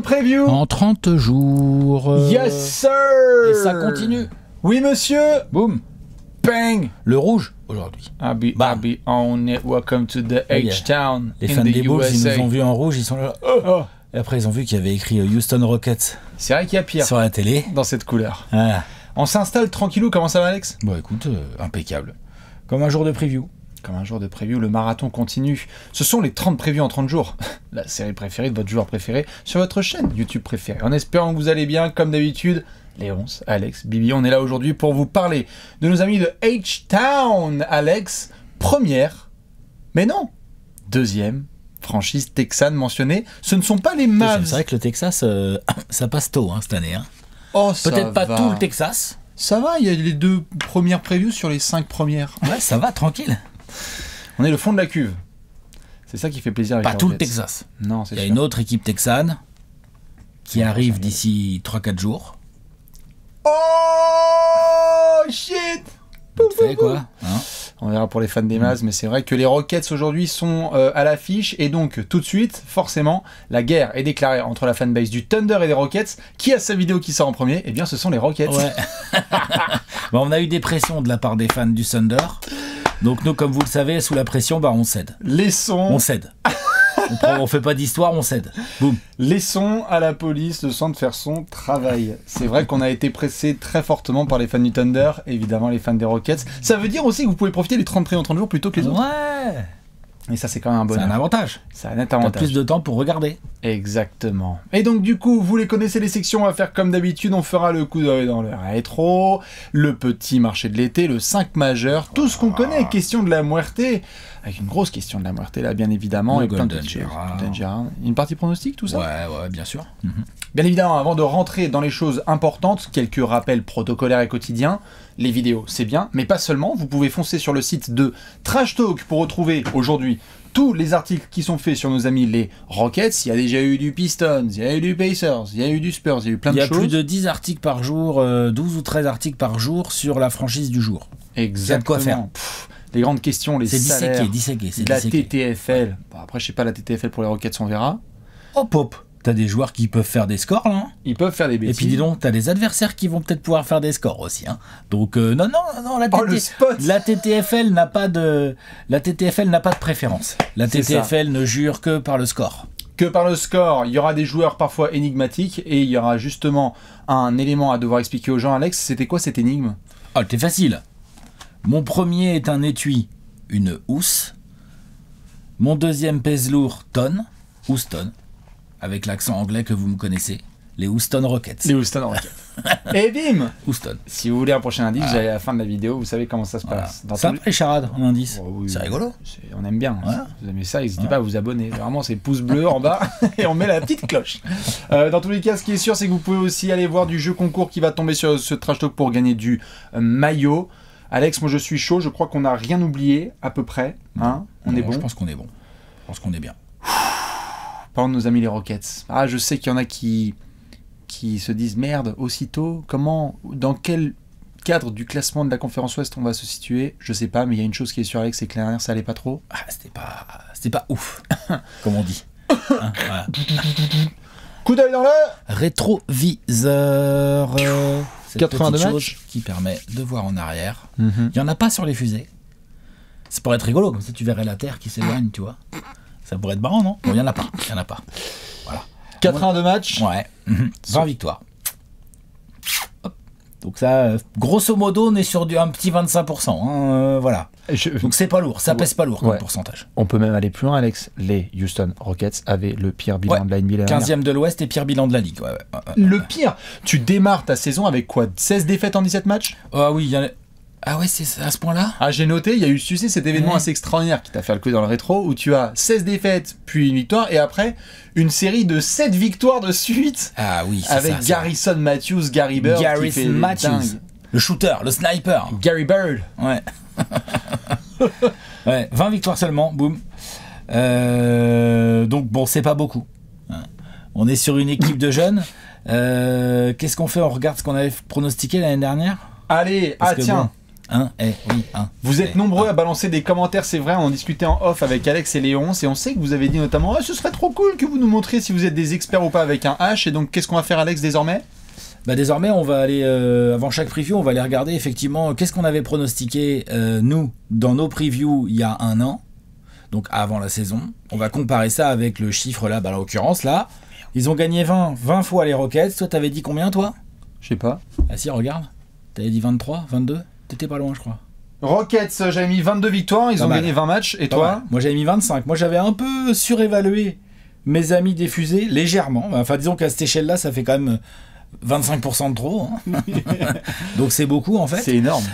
preview en 30 jours. Yes sir. Et ça continue. Oui monsieur. Boum. Bang. Le rouge aujourd'hui. I'll be on it. Welcome to the H-Town. Les fans des Bulls, ils nous ont vu en rouge, ils sont là. Oh. Et après, ils ont vu qu'il y avait écrit Houston Rockets. C'est vrai qu'il y a pire sur la télé. dans cette couleur. Ah. On s'installe tranquillou, comment ça va Alex? Bon écoute, impeccable. Comme un jour de preview. Comme un jour de preview, le marathon continue. Ce sont les 30 previews en 30 jours. La série préférée de votre joueur préféré sur votre chaîne YouTube préférée. En espérant que vous allez bien, comme d'habitude, Léonce, Alex, Bibi, on est là aujourd'hui pour vous parler de nos amis de H-Town. Alex, première, mais non, deuxième franchise texane mentionnée. Ce ne sont pas les Mavs. C'est vrai que le Texas, ça passe tôt cette année. Hein. Oh, peut-être pas tout le Texas. Ça va, il y a les 2 premières previews sur les 5 premières. Ouais, ça va, tranquille. On est le fond de la cuve. C'est ça qui fait plaisir avec pas tout le Texas. Non, c'est il y a une autre équipe texane qui arrive d'ici 3-4 jours. Oh shit. Tu fais quoi hein? On verra pour les fans des Mavs, mais c'est vrai que les Rockets aujourd'hui sont à l'affiche, et donc tout de suite, forcément, la guerre est déclarée entre la fanbase du Thunder et des Rockets. Qui a sa vidéo qui sort en premier? Eh bien, ce sont les Rockets. Ouais. Bon, on a eu des pressions de la part des fans du Thunder, donc nous, comme vous le savez, sous la pression, on cède. On cède. On fait pas d'histoire, on cède. Boum. Laissons à la police le soin de faire son travail. C'est vrai qu'on a été pressé très fortement par les fans du Thunder, évidemment les fans des Rockets. Ça veut dire aussi que vous pouvez profiter des 30 prix en 30 jours plutôt que les autres. Ouais. Et ça, c'est quand même un bon avantage. C'est un net avantage. T'as plus de temps pour regarder. Exactement. Et donc, du coup, vous les connaissez les sections. On va faire comme d'habitude. On fera le coup d'œil dans le rétro, le petit marché de l'été, le 5 majeur, tout ce qu'on connaît. Question de la muerte. Avec une grosse question de la muerte, là, bien évidemment. Le et plein de Golden Gerrard. Une partie pronostic, tout ça? Ouais, bien sûr. Bien évidemment, avant de rentrer dans les choses importantes, quelques rappels protocolaires et quotidiens. Les vidéos, c'est bien, mais pas seulement. Vous pouvez foncer sur le site de Trash Talk pour retrouver aujourd'hui tous les articles qui sont faits sur nos amis les Rockets. Il y a déjà eu du Pistons, il y a eu du Pacers, il y a eu du Spurs, il y a eu plein de choses. Il y a plus de 10 articles par jour, 12 ou 13 articles par jour sur la franchise du jour. Exactement. Il y a de quoi faire. Les grandes questions, les salaires, disséqué. La TTFL. Bon, après, je sais pas la TTFL pour les Rockets, on verra. Hop. T'as des joueurs qui peuvent faire des scores, là. Ils peuvent faire des bêtises. Et puis dis donc, t'as des adversaires qui vont peut-être pouvoir faire des scores aussi. Hein. Donc non, la TTFL n'a pas de préférence. La TTFL ne jure que par le score. Que par le score. Il y aura des joueurs parfois énigmatiques, et il y aura justement un élément à devoir expliquer aux gens. Alex, c'était quoi cette énigme? Oh, t'es facile. Mon premier est un étui, une housse. Mon deuxième pèse lourd, tonne, Houston. Avec l'accent anglais que vous me connaissez, les Houston Rockets. Les Houston Rockets. Et bim, Houston. Si vous voulez un prochain indice, vous allez à la fin de la vidéo, vous savez comment ça se passe. Sympa les charades en indice. Oh, oui, c'est rigolo. On aime bien. Ouais. Vous aimez ça, n'hésitez pas à vous abonner. Vraiment, c'est pouce bleu en bas et on met la petite cloche. Dans tous les cas, ce qui est sûr, c'est que vous pouvez aussi aller voir du jeu concours qui va tomber sur ce Trash Talk pour gagner du maillot. Alex, moi je suis chaud, je crois qu'on n'a rien oublié à peu près. Hein, on est bon. Je pense qu'on est bon. Je pense qu'on est bien. Parlons de nos amis les Rockets. Ah, je sais qu'il y en a qui se disent merde, aussitôt, comment, dans quel cadre du classement de la conférence Ouest on va se situer? Je sais pas, mais il y a une chose qui est sûre, Alex, c'est que l'année dernière ça allait pas trop. Ah, c'était pas ouf, comme on dit. Hein, voilà. Coup d'œil dans le rétroviseur. 82 matchs qui permet de voir en arrière. Il y en a pas sur les fusées. Ça pourrait être rigolo, comme ça tu verrais la Terre qui s'éloigne, tu vois. Ça pourrait être marrant, non? Bon, il n'y en a pas. Voilà. 82 matchs. Ouais. 20 victoires. Hop. Donc ça, grosso modo, on est sur un petit 25%. Voilà. Donc c'est pas lourd, ça pèse pas lourd comme pourcentage. On peut même aller plus loin, Alex. Les Houston Rockets avaient le pire bilan de la NBA. 15e de l'Ouest et pire bilan de la Ligue. Le pire. Tu démarres ta saison avec quoi? 16 défaites en 17 matchs? Ah oui, il y en a... Ah ouais, c'est à ce point-là? Ah, j'ai noté, il y a eu cet événement assez extraordinaire qui t'a fait le coup dans le rétro, où tu as 16 défaites, puis une victoire, et après, une série de 7 victoires de suite. Ah oui, c'est avec ça. Garrison Matthews, Gary Bird. Garrison Matthews. Le shooter, le sniper. Gary Bird. Ouais. Ouais, 20 victoires seulement, boum. Donc bon, c'est pas beaucoup. On est sur une équipe de jeunes. Qu'est-ce qu'on fait? On regarde ce qu'on avait pronostiqué l'année dernière? Allez, tiens. Bon, Oui, Vous êtes nombreux à balancer des commentaires, c'est vrai, on en discutait en off avec Alex et Léon, et on sait que vous avez dit notamment ce serait trop cool que vous nous montriez si vous êtes des experts ou pas avec un H, et donc qu'est-ce qu'on va faire Alex désormais ? Bah désormais, on va aller, avant chaque preview, on va aller regarder effectivement qu'est-ce qu'on avait pronostiqué, nous, dans nos previews il y a un an, donc avant la saison. On va comparer ça avec le chiffre là, en l'occurrence là, ils ont gagné 20 fois les Rockets. Toi, t'avais dit combien, toi ? Je sais pas. Ah si, regarde. T'avais dit 23, 22 ? T'étais pas loin, je crois. Rockets, j'avais mis 22 victoires, ils ont gagné 20 matchs, et toi ? Moi, j'avais mis 25. Moi, j'avais un peu surévalué mes amis des fusées, légèrement. Enfin, disons qu'à cette échelle-là, ça fait quand même 25% de trop. Hein. Donc, c'est beaucoup, en fait. C'est énorme.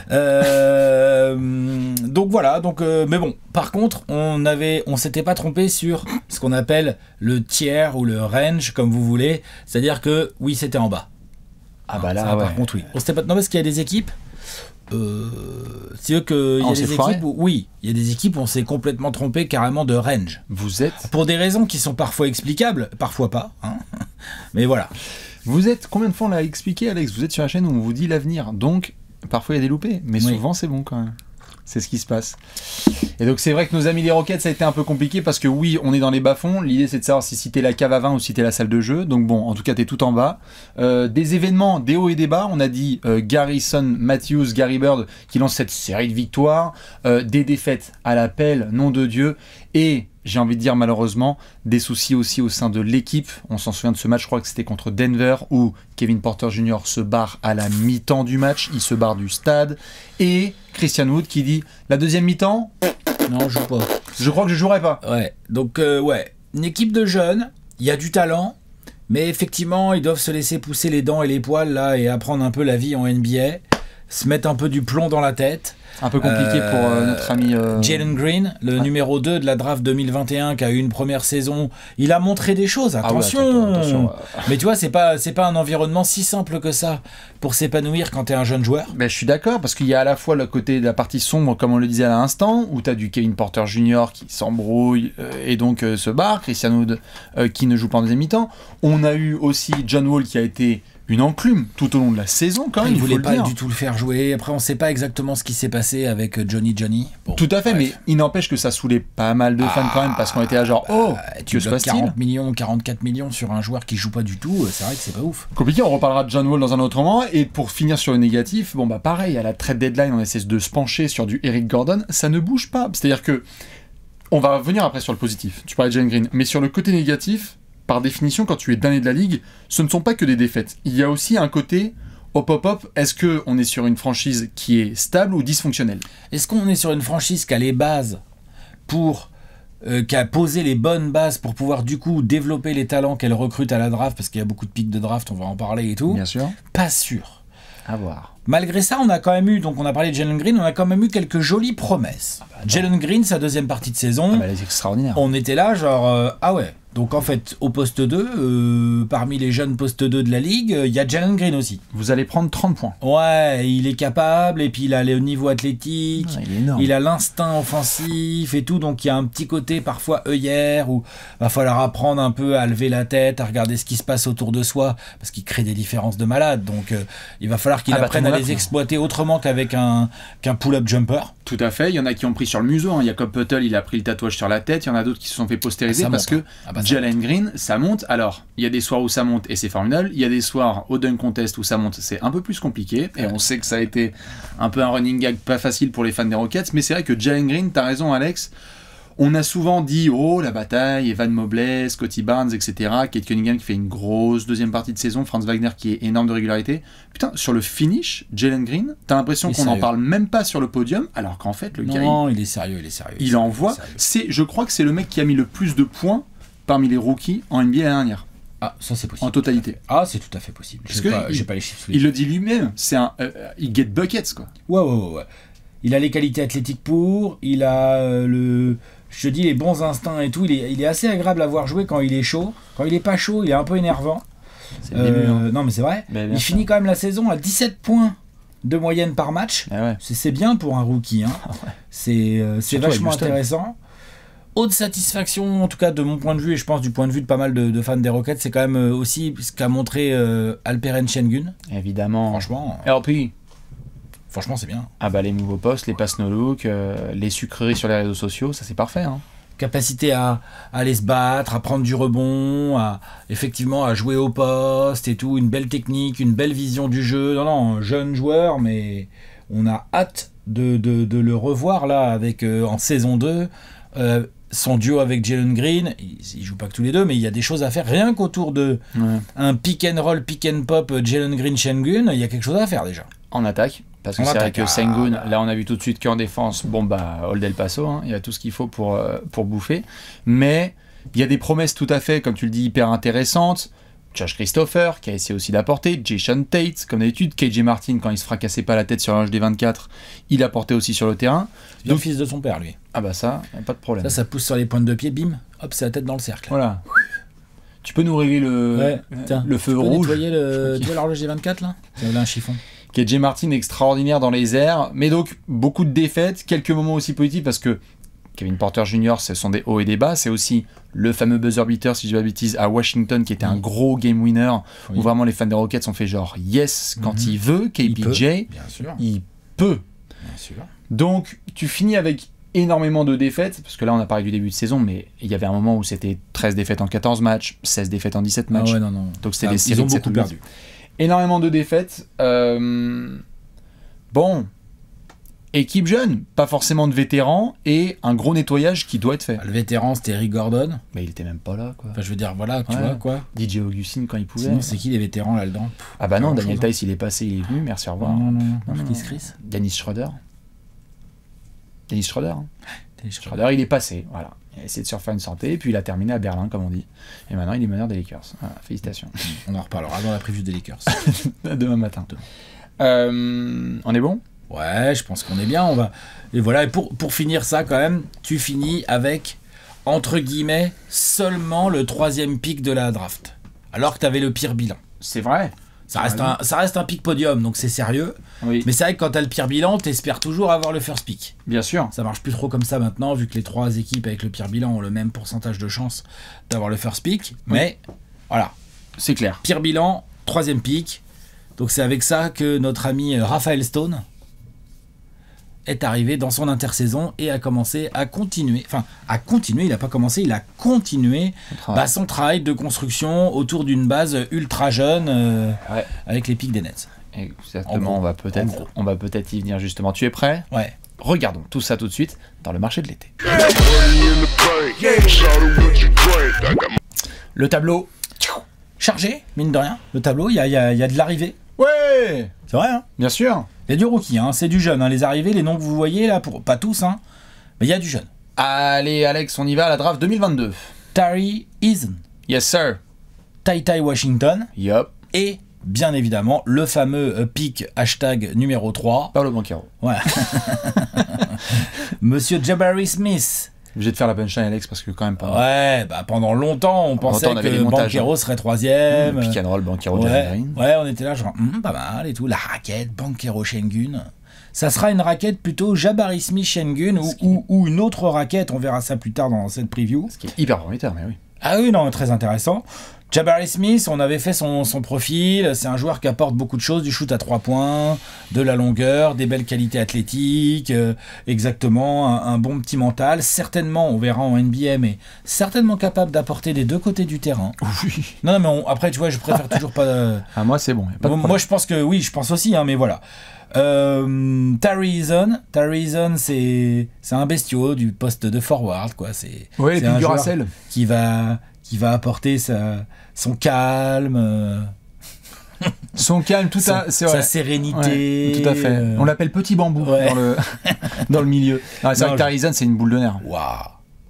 Donc, voilà. Mais bon, par contre, on s'était pas trompé sur ce qu'on appelle le tiers ou le range, comme vous voulez. C'est-à-dire que, oui, c'était en bas. Ah bah là, ça, par contre, oui. On s'était pas... Non, parce qu'il y a des équipes... c'est que il y a des équipes où, il y a des équipes où on s'est complètement trompé carrément de range. Vous êtes pour des raisons qui sont parfois explicables, parfois pas. Hein. Mais voilà. Vous êtes combien de fois on l'a expliqué, Alex ? Vous êtes sur la chaîne où on vous dit l'avenir. Donc parfois il y a des loupés, mais souvent c'est bon quand même. C'est ce qui se passe. Et donc c'est vrai que nos amis les Rockets, ça a été un peu compliqué parce que oui, on est dans les bas-fonds. L'idée c'est de savoir si t'es la cave à vin ou si t'es la salle de jeu. Donc bon, en tout cas t'es tout en bas. Des événements, des hauts et des bas. On a dit Garrison, Matthews, Gary Bird qui lance cette série de victoires. Des défaites à l'appel, nom de Dieu. Et j'ai envie de dire malheureusement des soucis aussi au sein de l'équipe. On s'en souvient de ce match, je crois que c'était contre Denver où Kevin Porter Jr. se barre à la mi-temps du match, il se barre du stade et Christian Wood qui dit la deuxième mi-temps, non, je joue pas. Je crois que je jouerai pas. Ouais. Donc une équipe de jeunes, il y a du talent, mais effectivement, ils doivent se laisser pousser les dents et les poils là et apprendre un peu la vie en NBA, se mettre un peu du plomb dans la tête. Un peu compliqué pour notre ami Jalen Green, le numéro 2 de la draft 2021 qui a eu une première saison. Il a montré des choses, attention, attention. Mais tu vois, c'est pas un environnement si simple que ça pour s'épanouir quand t'es un jeune joueur. Ben, je suis d'accord, parce qu'il y a à la fois le côté de la partie sombre, comme on le disait à l'instant, où t'as du Kevin Porter Jr. qui s'embrouille et donc se barre, Christian Wood qui ne joue pas en deuxième mi-temps. On a eu aussi John Wall qui a été une enclume tout au long de la saison quand même. Il voulait pas du tout le faire jouer. Après, on sait pas exactement ce qui s'est passé avec Johnny. Bon, tout à fait, bref. Mais il n'empêche que ça saoulait pas mal de fans quand même parce qu'on était là genre tu bloques 40 millions, 44 millions sur un joueur qui joue pas du tout. C'est vrai que c'est pas ouf. Compliqué. On reparlera de John Wall dans un autre moment. Et pour finir sur le négatif, bon bah pareil, à la trade deadline, on essaie de se pencher sur du Eric Gordon. Ça ne bouge pas. C'est-à-dire que on va revenir après sur le positif. Tu parlais de Jalen Green, mais sur le côté négatif. Par définition, quand tu es dernier de la ligue, ce ne sont pas que des défaites. Il y a aussi un côté hop. Est-ce qu'on est sur une franchise qui est stable ou dysfonctionnelle ? Est-ce qu'on est sur une franchise qui a les bases qui a posé les bonnes bases pour pouvoir du coup développer les talents qu'elle recrute à la draft, parce qu'il y a beaucoup de pics de draft, on va en parler et tout. Bien sûr. Pas sûr. À voir. Malgré ça, on a quand même eu, donc on a parlé de Jalen Green, on a quand même eu quelques jolies promesses. Jalen Green, sa deuxième partie de saison, elle est extraordinaire. On était là genre, ah ouais. Donc en fait, au poste 2, parmi les jeunes postes 2 de la ligue, il y a Jalen Green aussi. Vous allez prendre 30 points. Ouais, il est capable, et puis il a le niveau athlétique, il a l'instinct offensif et tout, donc il y a un petit côté parfois œillère, où va falloir apprendre un peu à lever la tête, à regarder ce qui se passe autour de soi, parce qu'il crée des différences de malade, donc il va falloir qu'il apprenne à les exploiter autrement qu'avec qu'un pull-up jumper. Tout à fait, il y en a qui ont pris sur le museau, hein. Jacob Poeltl, il a pris le tatouage sur la tête, il y en a d'autres qui se sont fait postériser parce que Jalen Green, ça monte. Alors, il y a des soirs où ça monte et c'est formidable, il y a des soirs au dunk contest où ça monte, c'est un peu plus compliqué, et on sait que ça a été un peu un running gag pas facile pour les fans des Rockets, mais c'est vrai que Jalen Green, t'as raison Alex, on a souvent dit, la bataille, Evan Mobley, Scottie Barnes, etc. Kate Cunningham qui fait une grosse deuxième partie de saison, Franz Wagner qui est énorme de régularité. Putain, sur le finish, Jalen Green, t'as l'impression qu'on n'en parle même pas sur le podium, alors qu'en fait, le gars... Non, il est sérieux. Il envoie. Je crois que c'est le mec qui a mis le plus de points parmi les rookies en NBA l'année dernière. Ah, ça c'est possible. En totalité. Ah, c'est tout à fait possible. J'ai pas les chiffres. Il le dit lui-même, c'est il get buckets, quoi. Ouais. Il a les qualités athlétiques pour, il a je te dis, les bons instincts et tout, il est assez agréable à voir jouer quand il est chaud. Quand il est pas chaud, il est un peu énervant. C'est le début, hein. Non, mais c'est vrai. Il finit quand même la saison à 17 points de moyenne par match. Ouais. C'est bien pour un rookie. Hein. C'est vachement intéressant. Haute satisfaction, en tout cas de mon point de vue, et je pense du point de vue de pas mal de fans des Rockets, c'est quand même aussi ce qu'a montré Alperen Sengun. Évidemment. Franchement. LP. Franchement, c'est bien. Ah bah les moves au poste, les passes no look, les sucreries sur les réseaux sociaux, ça c'est parfait. Hein. Capacité à aller se battre, à prendre du rebond, effectivement à jouer au poste et tout, une belle technique, une belle vision du jeu. Non, un jeune joueur, mais on a hâte de le revoir là avec en saison 2. Son duo avec Jalen Green, ils jouent pas que tous les deux, mais il y a des choses à faire rien qu'autour de un pick and roll, pick and pop Jalen Green Şengün, il y a quelque chose à faire déjà. En attaque, parce que c'est vrai que Şengün, là on a vu tout de suite qu'en défense, bon bah Old El Paso, hein, il y a tout ce qu'il faut pour bouffer, mais il y a des promesses tout à fait, comme tu le dis, hyper intéressantes. Josh Christopher, qui a essayé aussi d'apporter, Jason Tate, comme d'habitude, KJ Martin, quand il se fracassait pas la tête sur l'âge des 24, il apportait aussi sur le terrain. C'est bien le fils de son père, lui. Ah bah ça, pas de problème. Ça pousse sur les pointes de pied, bim, hop, c'est la tête dans le cercle. Voilà. Tu peux nous régler le feu rouge. Tu vois l'horloge des 24 là ? C'est là un chiffon. KJ Martin extraordinaire dans les airs, mais donc beaucoup de défaites, quelques moments aussi positifs parce que Kevin Porter Jr., ce sont des hauts et des bas. C'est aussi le fameux buzzer beater, si je dis pas de bêtises, à Washington, qui était un gros game winner, où vraiment les fans des Rockets ont fait genre yes quand il veut. KPJ, il peut. Bien sûr. Donc, tu finis avec énormément de défaites, parce que là, on a parlé du début de saison, mais il y avait un moment où c'était 13 défaites en 14 matchs, 16 défaites en 17 matchs. Ah ouais, non. Donc, c'était des séries ils ont de beaucoup perdu. Énormément de défaites. Bon... Équipe jeune, pas forcément de vétérans, et un gros nettoyage qui doit être fait. Le vétéran, c'était Eric Gordon. Mais il était même pas là, quoi. Enfin, je veux dire, voilà, tu vois, quoi. DJ Augustine quand il pouvait. Sinon, c'est qui les vétérans là-dedans ? Ah bah non, Daniel Tice, il est passé, il est venu, merci, au revoir. Non. Chris. Dennis Schroeder. Dennis Schroeder. Hein. Schroeder, il est passé, voilà. Il a essayé de se refaire une santé, et puis il a terminé à Berlin, comme on dit. Et maintenant, il est meneur des Lakers. Voilà, félicitations. On en reparlera dans la preview des Lakers. Demain matin. On est bon ? Ouais, je pense qu'on est bien. Et voilà, et pour finir ça, quand même, tu finis avec, entre guillemets, seulement le 3e pick de la draft. Alors que tu avais le pire bilan. C'est vrai. Ça reste un pick podium, donc c'est sérieux. Oui. Mais c'est vrai que quand tu as le pire bilan, tu espères toujours avoir le first pick. Bien sûr. Ça marche plus trop comme ça maintenant, vu que les 3 équipes avec le pire bilan ont le même pourcentage de chance d'avoir le first pick. Oui. Mais voilà. C'est clair. Pire bilan, 3e pick. Donc c'est avec ça que notre ami Raphaël Stone est arrivé dans son intersaison et a commencé à continuer. Enfin, il n'a pas commencé, il a continué son travail de construction autour d'une base ultra jeune avec les pics des Nets. Exactement, on va peut-être y venir justement. Tu es prêt ? Ouais. Regardons tout ça tout de suite dans le marché de l'été. Le tableau. Chargé, mine de rien. Le tableau, il y a de l'arrivée. Ouais. C'est vrai, hein ? Bien sûr. Il y a du rookie, hein, c'est du jeune. Hein, les arrivées, les noms que vous voyez là, pas tous, hein, mais il y a du jeune. Allez, Alex, on y va à la draft 2022. Tari Eason. Yes, sir. Ty Washington. Yup. Et, bien évidemment, le fameux pick hashtag numéro 3. Paolo Banchero. Voilà. Monsieur Jabari Smith. Obligé de faire la punchline, Alex, parce que quand même pas. Ouais, bah pendant longtemps, on pensait que Banchero serait 3e. Pick and roll, Banchero, ouais, on était là, genre, pas mal et tout. La raquette, Banchero, Şengün. Ça sera une raquette plutôt Jabari Smith, Şengün ou une autre raquette. On verra ça plus tard dans cette preview. Ce qui est hyper prometteur, mais oui. Ah oui, non, très intéressant. Jabari Smith, on avait fait son profil, c'est un joueur qui apporte beaucoup de choses, du shoot à 3 points, de la longueur, des belles qualités athlétiques, exactement, un bon petit mental, certainement, on verra en NBA, mais certainement capable d'apporter des deux côtés du terrain. Oui. Non, mais après, tu vois, je préfère toujours pas... Ah, moi, c'est bon, y a pas de moi, je pense que, oui, je pense aussi, hein, mais voilà. Tari Eason, c'est un bestiau du poste de forward, quoi. C'est un joueur qui va apporter son calme, sa sérénité, tout à fait. On l'appelle petit bambou dans le milieu. C'est vrai que Tari Eason, c'est une boule de nerfs. Waouh.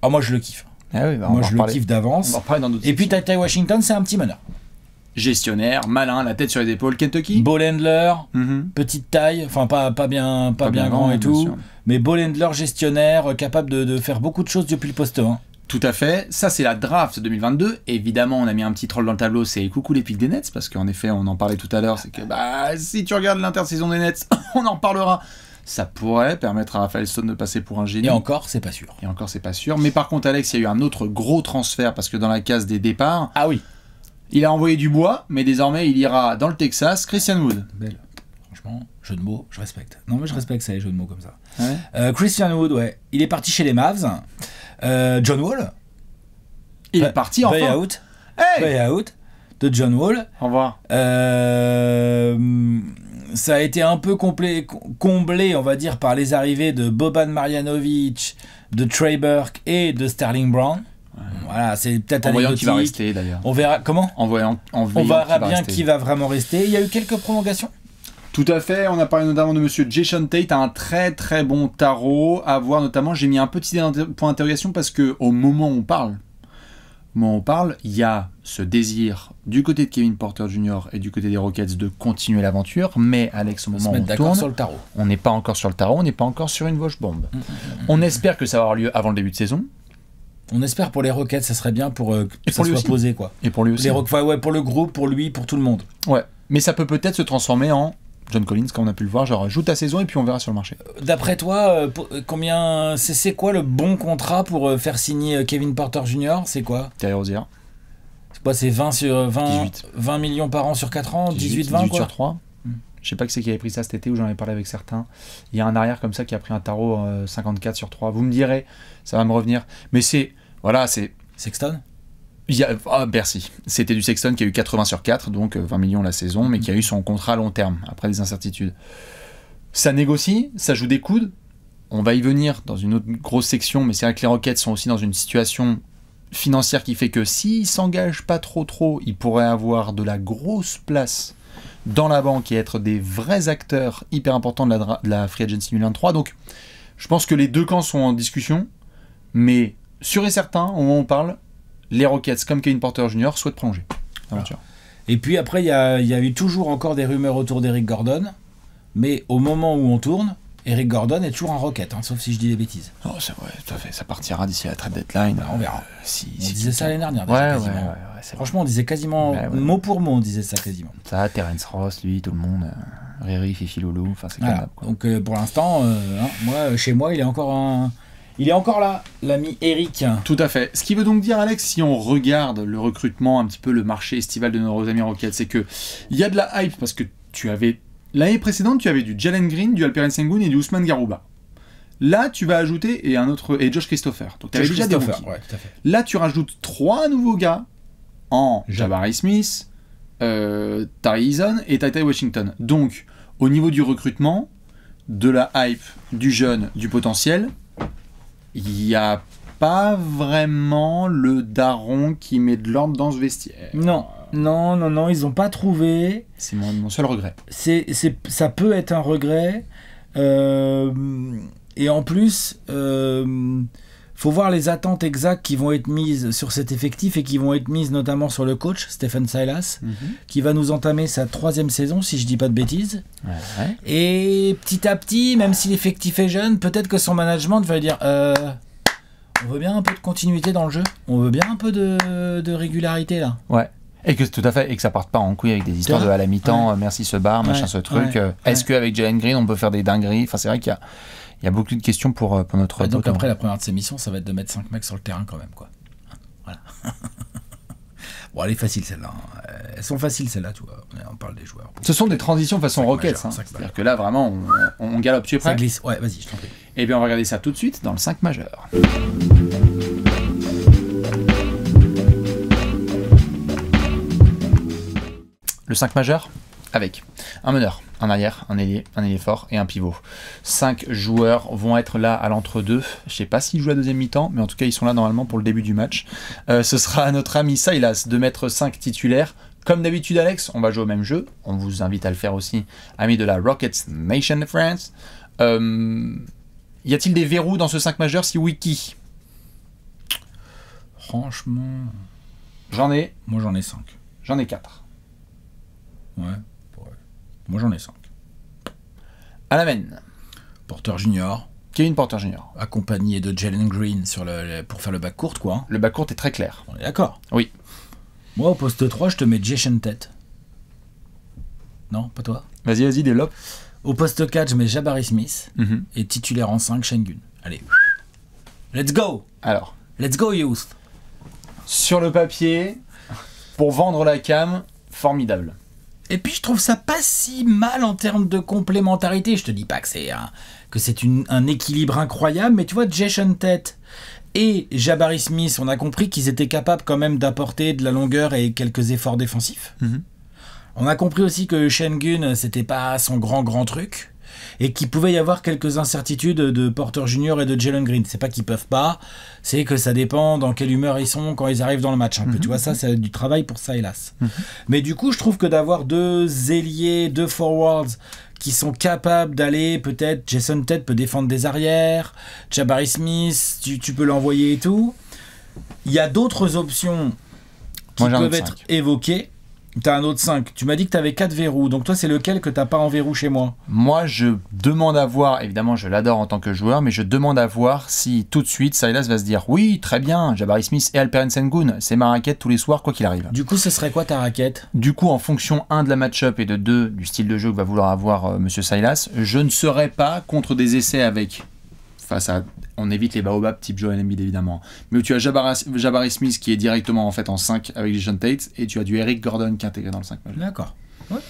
Ah, moi je le kiffe. Ah oui, moi je le kiffe d'avance. Et puis Ty Washington, c'est un petit meneur. Gestionnaire, malin, la tête sur les épaules, Kentucky. Ball handler, petite taille, enfin pas bien grand et tout, mais ball handler, gestionnaire, capable de faire beaucoup de choses depuis le poste 1. Tout à fait, ça c'est la draft 2022. Évidemment, on a mis un petit troll dans le tableau, c'est coucou les pics des Nets, parce qu'en effet, on en parlait tout à l'heure, c'est que si tu regardes l'intersaison des Nets, on en reparlera. Ça pourrait permettre à Raphaël Stone de passer pour un génie. Et encore, c'est pas sûr. Mais par contre, Alex, il y a eu un autre gros transfert, parce que dans la case des départs, ah oui, il a envoyé du bois, mais désormais, il ira dans le Texas, Christian Wood. Belle. Franchement, jeu de mots, je respecte. Non, mais je respecte ça, les jeux de mots comme ça. Ouais. Christian Wood, ouais. Il est parti chez les Mavs. John Wall. Il est parti enfin. Buyout. Hey Buyout de John Wall. Au revoir. Ça a été un peu comblé, on va dire, par les arrivées de Boban Marjanovic, de Trey Burke et de Sterling Brown. Ouais. Voilà, c'est peut-être en voyant anecdotique. qui va rester d'ailleurs. On verra comment. On verra bien qui va vraiment rester. Il y a eu quelques prolongations. Tout à fait, on a parlé notamment de monsieur Jason Tate, un très très bon tarot à voir, notamment j'ai mis un petit point d'interrogation parce que au moment où on parle, il y a ce désir du côté de Kevin Porter Jr. et du côté des Rockets de continuer l'aventure, mais Alex, au moment où on tourne, sur le tarot. On n'est pas encore sur le tarot, on n'est pas encore sur une Washbomb. On espère que ça va avoir lieu avant le début de saison. On espère pour les Rockets, ça serait bien pour que ça soit posé, quoi. Et pour lui aussi. Pour le groupe, pour lui, pour tout le monde. Ouais, mais ça peut peut-être se transformer en John Collins, comme on a pu le voir, genre joue ta saison et puis on verra sur le marché. D'après toi, combien c'est quoi le bon contrat pour faire signer Kevin Porter Jr. C'est quoi? Terry Rozier. C'est quoi? C'est 20 millions par an sur 4 ans, 18 sur 3. Je sais pas qui c'est qui avait pris ça cet été ou j'en ai parlé avec certains. Il y a un arrière comme ça qui a pris un tarot 54 sur 3. Vous me direz, ça va me revenir. Mais c'est Sexton. Bercy. C'était du Sexton qui a eu 80 sur 4, donc 20 millions la saison, mais qui a eu son contrat à long terme, après des incertitudes. Ça négocie, ça joue des coudes. On va y venir dans une autre grosse section, mais c'est vrai que les Rockets sont aussi dans une situation financière qui fait que s'ils s'engagent pas trop, ils pourraient avoir de la grosse place dans la banque et être des vrais acteurs hyper importants de la Free Agency 2023. Donc, je pense que les deux camps sont en discussion, mais sûr et certain, au moment où on parle, les Rockets, comme Kevin Porter Jr., souhaitent prolonger l'aventure. Et puis après, il y a eu toujours encore des rumeurs autour d'Eric Gordon, mais au moment où on tourne, Eric Gordon est toujours un Rocket, sauf si je dis des bêtises. Oh, c'est vrai, tout à fait. Ça partira d'ici à la trade deadline. On verra. On disait ça l'année dernière. Ouais, franchement, on disait quasiment, mot pour mot, on disait ça quasiment. Ça, Terence Ross, lui, tout le monde, Riri, Fifi, Loulou, enfin c'est voilà. Donc pour l'instant, chez moi, il est encore là, l'ami Eric. Tout à fait. Ce qui veut donc dire, Alex, si on regarde le recrutement, un petit peu le marché estival de nos amis Rockets, c'est que il y a de la hype parce que l'année précédente, tu avais du Jalen Green, du Alperen Sengun et du Ousmane Garouba. Là, tu vas ajouter et Josh Christopher. Donc tu avais déjà des rookies. Ouais, tout à fait. Là, tu rajoutes 3 nouveaux gars en Jabari Smith, Tari Eason et Ty Washington. Donc, au niveau du recrutement, de la hype, du jeune, du potentiel, il n'y a pas vraiment le daron qui met de l'ordre dans ce vestiaire. Non, ils n'ont pas trouvé. C'est mon seul regret. Ça peut être un regret. Et en plus, faut voir les attentes exactes qui vont être mises sur cet effectif et qui vont être mises notamment sur le coach, Stephen Silas, qui va nous entamer sa 3e saison, si je dis pas de bêtises. Ouais. Et petit à petit, même si l'effectif est jeune, peut-être que son management va dire on veut bien un peu de continuité dans le jeu, on veut bien un peu de régularité là. Ouais. Et que tout à fait, et que ça parte pas en couille avec des histoires de à la mi-temps, merci ce bar, machin ce truc. Est-ce qu'avec Jalen Green on peut faire des dingueries? Enfin, c'est vrai qu'il y a beaucoup de questions pour notre. Donc après la première de ces missions, ça va être de mettre 5 mecs sur le terrain quand même, quoi. Voilà. Bon, elle est facile celle-là. Elles sont faciles celles-là, tu vois. On parle des joueurs. Ce sont des transitions façon Rockets. C'est-à-dire que là vraiment on galope. Tu es prêt? Ça glisse. Ouais, vas-y, je t'en prie. Et bien on va regarder ça tout de suite dans le 5 majeur. Le 5 majeur avec un meneur, un arrière, un ailier fort et un pivot. 5 joueurs vont être là à l'entre-deux. Je sais pas s'ils jouent la deuxième mi-temps, mais en tout cas ils sont là normalement pour le début du match. Ce sera à notre ami Silas de mettre 5 titulaires. Comme d'habitude Alex, on va jouer au même jeu. On vous invite à le faire aussi, amis de la Rockets Nation de France. Y a-t-il des verrous dans ce 5 majeur? Si oui, qui? Franchement... Moi j'en ai 5. J'en ai 4. Ouais. Moi j'en ai 5. À la main. Porter Junior. Kevin Porter Jr. Accompagné de Jalen Green pour faire le back court, quoi. Le back court est très clair. On est d'accord? Oui. Moi au poste 3, je te mets Jason Tate. Non, pas toi? Vas-y, développe. Au poste 4, je mets Jabari Smith. Et titulaire en 5, Sengun. Allez. Let's go! Alors. Let's go, youth! Sur le papier, pour vendre la cam, formidable. Et puis je trouve ça pas si mal en termes de complémentarité. Je te dis pas que c'est un équilibre incroyable, mais tu vois, Jason Tate et Jabari Smith, on a compris qu'ils étaient capables quand même d'apporter de la longueur et quelques efforts défensifs. On a compris aussi que Şengün, c'était pas son grand truc. Et qu'il pouvait y avoir quelques incertitudes de Porter Jr. et de Jalen Green. C'est pas qu'ils peuvent pas, c'est que ça dépend dans quelle humeur ils sont quand ils arrivent dans le match. Un peu. Tu vois, ça, c'est du travail pour Silas. Mais du coup, je trouve que d'avoir 2 ailiers, 2 forwards qui sont capables d'aller, peut-être, Jason Tate peut défendre des arrières, Jabari Smith, tu peux l'envoyer et tout. Il y a d'autres options qui peuvent être évoquées. T'as un autre 5. Tu m'as dit que t'avais 4 verrous. Donc toi, c'est lequel que t'as pas en verrou chez moi? Moi, je demande à voir, évidemment, je l'adore en tant que joueur, mais je demande à voir si tout de suite, Silas va se dire oui, très bien, Jabari Smith et Alperen Sengun, c'est ma raquette tous les soirs, quoi qu'il arrive. Du coup, ce serait quoi ta raquette? Du coup, en fonction 1 de la match-up et de 2 du style de jeu que va vouloir avoir Monsieur Silas, je ne serai pas contre des essais avec... Face à, on évite les baobabs type Joel Embiid évidemment, mais où tu as Jabari Smith qui est directement en fait en 5 avec Jason Tate et tu as du Eric Gordon qui est intégré dans le 5 majeur. D'accord. Ouais.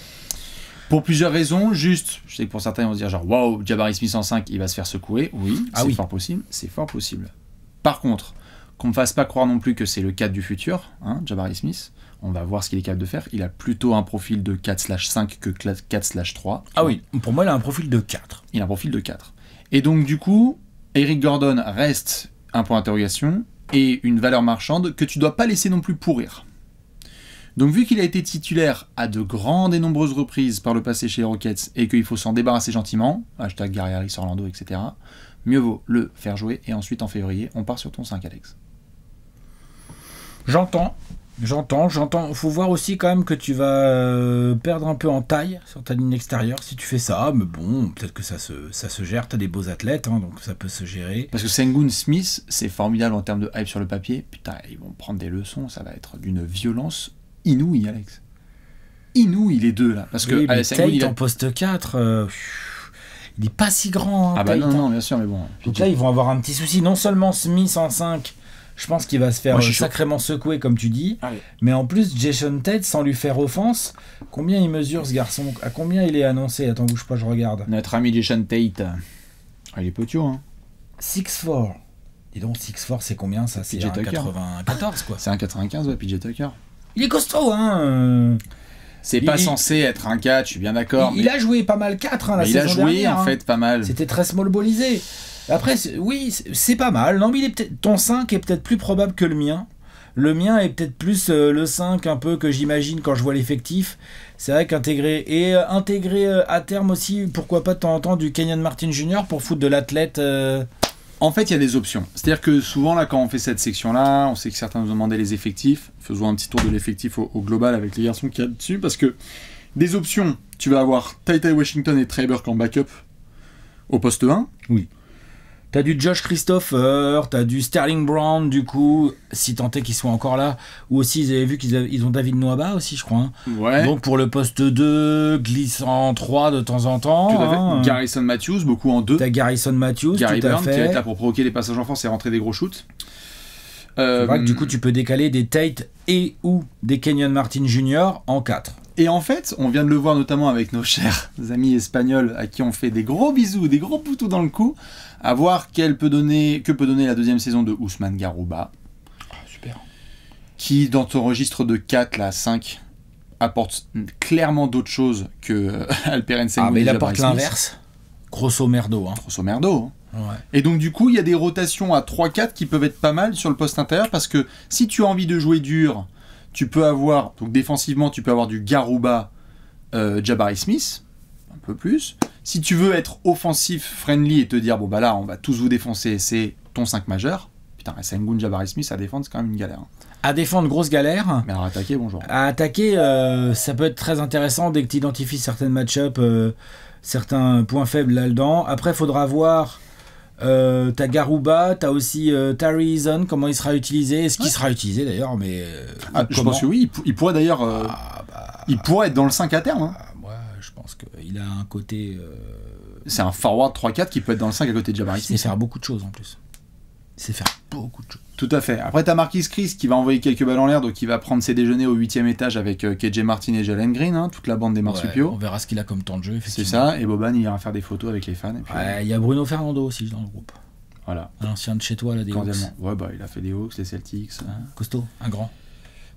Pour plusieurs raisons, juste, je sais que pour certains ils vont se dire genre waouh, Jabari Smith en 5 il va se faire secouer, oui, fort possible, c'est fort possible. Par contre, qu'on ne me fasse pas croire non plus que c'est le 4 du futur, hein, Jabari Smith, on va voir ce qu'il est capable de faire, il a plutôt un profil de 4/5 que 4/3. Ah oui, pour moi il a un profil de 4. Il a un profil de 4. Et donc du coup, Eric Gordon reste un point d'interrogation et une valeur marchande que tu dois pas laisser non plus pourrir. Donc vu qu'il a été titulaire à de grandes et nombreuses reprises par le passé chez les Rockets et qu'il faut s'en débarrasser gentiment, hashtag Gary Harris Orlando, etc., mieux vaut le faire jouer et ensuite en février, on part sur ton 5, Alex. J'entends. Faut voir aussi quand même que tu vas perdre un peu en taille sur ta ligne extérieure si tu fais ça. Mais bon, peut-être que ça se gère. T'as des beaux athlètes, hein, donc ça peut se gérer. Parce que Sengun Smith, c'est formidable en termes de hype sur le papier. Putain, ils vont prendre des leçons. Ça va être d'une violence inouïe, Alex. Inouïe, les deux, là. Parce que Sengun, Tate en poste 4... il est pas si grand. Hein, ah bah Tate, non, bien sûr, mais bon. Donc là, ils vont avoir un petit souci. Non seulement Smith en 5... Je pense qu'il va se faire sacrément secouer, comme tu dis. Allez. Mais en plus, Jason Tate, sans lui faire offense, combien il mesure ce garçon? À combien il est annoncé? Attends, bouge pas, je regarde. Notre ami Jason Tate. Il est petit, hein. 6'4". Dis donc, 6'4", c'est combien ça? C'est un 94, quoi. C'est un 95, ouais, PJ Tucker. Il est costaud, hein. C'est pas censé être un 4, je suis bien d'accord. Il a joué pas mal 4, hein, la saison dernière. Il a joué, en fait, pas mal. C'était très small ballisé. Après, oui, c'est pas mal. Non, mais il est peut-être, ton 5 est peut-être plus probable que le mien. Le mien est peut-être plus le 5 un peu que j'imagine quand je vois l'effectif. C'est vrai qu'intégrer à terme aussi, pourquoi pas de temps en temps du Kenyon Martin Jr. pour foutre de l'athlète. En fait, il y a des options. C'est-à-dire que souvent, là, quand on fait cette section-là, on sait que certains nous ont demandé les effectifs. Faisons un petit tour de l'effectif au global avec les garçons qu'il y a dessus. Parce que des options, tu vas avoir Ty Washington et Trey Burke en backup au poste 1. Oui. T'as du Josh Christopher, t'as du Sterling Brown, du coup, si tant est qu'ils soient encore là. Ou aussi, ils avaient vu qu'ils ont David Nwaba aussi, je crois. Hein. Ouais. Donc pour le poste 2, glisse en 3 de temps en temps. Tout à fait. Garrison Matthews, beaucoup en 2. T'as Garrison Matthews, Gary tout à Burn, fait. qui va être là pour provoquer les passages en force et rentrer des gros shoots. C'est vrai que du coup, tu peux décaler des Tate et ou des Kenyon Martin Jr. en 4. Et en fait, on vient de le voir notamment avec nos chers amis espagnols à qui on fait des gros bisous, des gros poutous dans le cou, à voir que peut donner la deuxième saison de Ousmane Garouba. Super. Qui, dans ton registre de 4, là, 5, apporte clairement d'autres choses que Alperen Sengun. Ah, mais il apporte l'inverse. Grosso merdo. Hein. Grosso merdo. Ouais. Et donc, du coup, il y a des rotations à 3-4 qui peuvent être pas mal sur le poste intérieur parce que si tu as envie de jouer dur, tu peux avoir, donc défensivement, tu peux avoir du Garouba, Jabari Smith, un peu plus. Si tu veux être offensif, friendly et te dire, bon bah là, on va tous vous défoncer, c'est ton 5 majeur. Putain, Sengun, Jabari Smith, à défendre, c'est quand même une galère. À défendre, grosse galère. Mais à attaquer, bonjour. À attaquer, ça peut être très intéressant dès que tu identifies certaines match-up, certains points faibles là-dedans. Après, il faudra voir. T'as Garouba, t'as aussi Tari Eason, comment il sera utilisé, est-ce qu'il sera utilisé d'ailleurs, mais je pense que oui, il pourrait d'ailleurs il pourrait être dans le 5 à terme. Hein. Moi je pense qu'il a un côté c'est un forward 3-4 qui peut être dans le 5 à côté de Jabari Smith. Il sait faire beaucoup de choses en plus. Il sait faire beaucoup de choses. Tout à fait. Après, t'as Marquis Chris qui va envoyer quelques balles en l'air, donc il va prendre ses déjeuners au 8e étage avec KJ Martin et Jalen Green, hein, toute la bande des marsupiaux. On verra ce qu'il a comme temps de jeu, C'est effectivement. ça, et Boban il ira faire des photos avec les fans. Et puis, Il y a Bruno Fernando aussi dans le groupe. voilà. Un ancien de chez toi, là, des Hawks. Ouais, bah il a fait des Hawks, les Celtics. Costaud, un grand.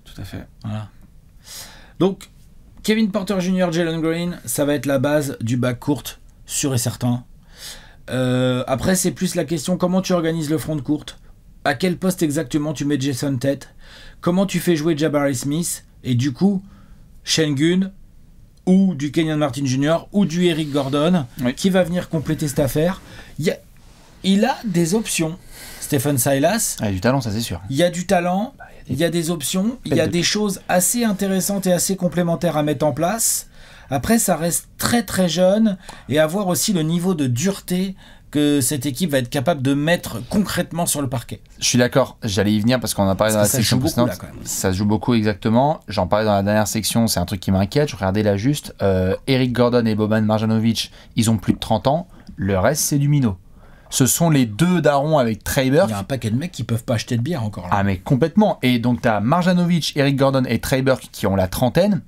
Tout à fait. Voilà. Donc, Kevin Porter Jr., Jalen Green, ça va être la base du backcourt, sûr et certain. Après, c'est plus la question comment tu organises le front de courte. À quel poste exactement tu mets Jason Tate? Comment tu fais jouer Jabari Smith? Et du coup, Şengün ou du Kenyon Martin Jr. ou du Eric Gordon qui va venir compléter cette affaire. Il a des options. Stephen Silas. Il y a du talent, ça c'est sûr. Il y a du talent, il y a des options, il y a des choses assez intéressantes et assez complémentaires à mettre en place. Après, ça reste très très jeune et à voir aussi le niveau de dureté que cette équipe va être capable de mettre concrètement sur le parquet. Je suis d'accord, j'allais y venir parce qu'on en a parlé dans la section précédente. Ça se joue beaucoup, exactement. J'en parlais dans la dernière section, c'est un truc qui m'inquiète. Je regardais là juste. Eric Gordon et Boban Marjanovic, ils ont plus de 30 ans. Le reste, c'est du minot. Ce sont les deux darons avec Trey Burke. Il y a un paquet de mecs qui peuvent pas acheter de bière encore là. Ah mais complètement. Et donc tu as Marjanovic, Eric Gordon et Trey Burke qui ont la trentaine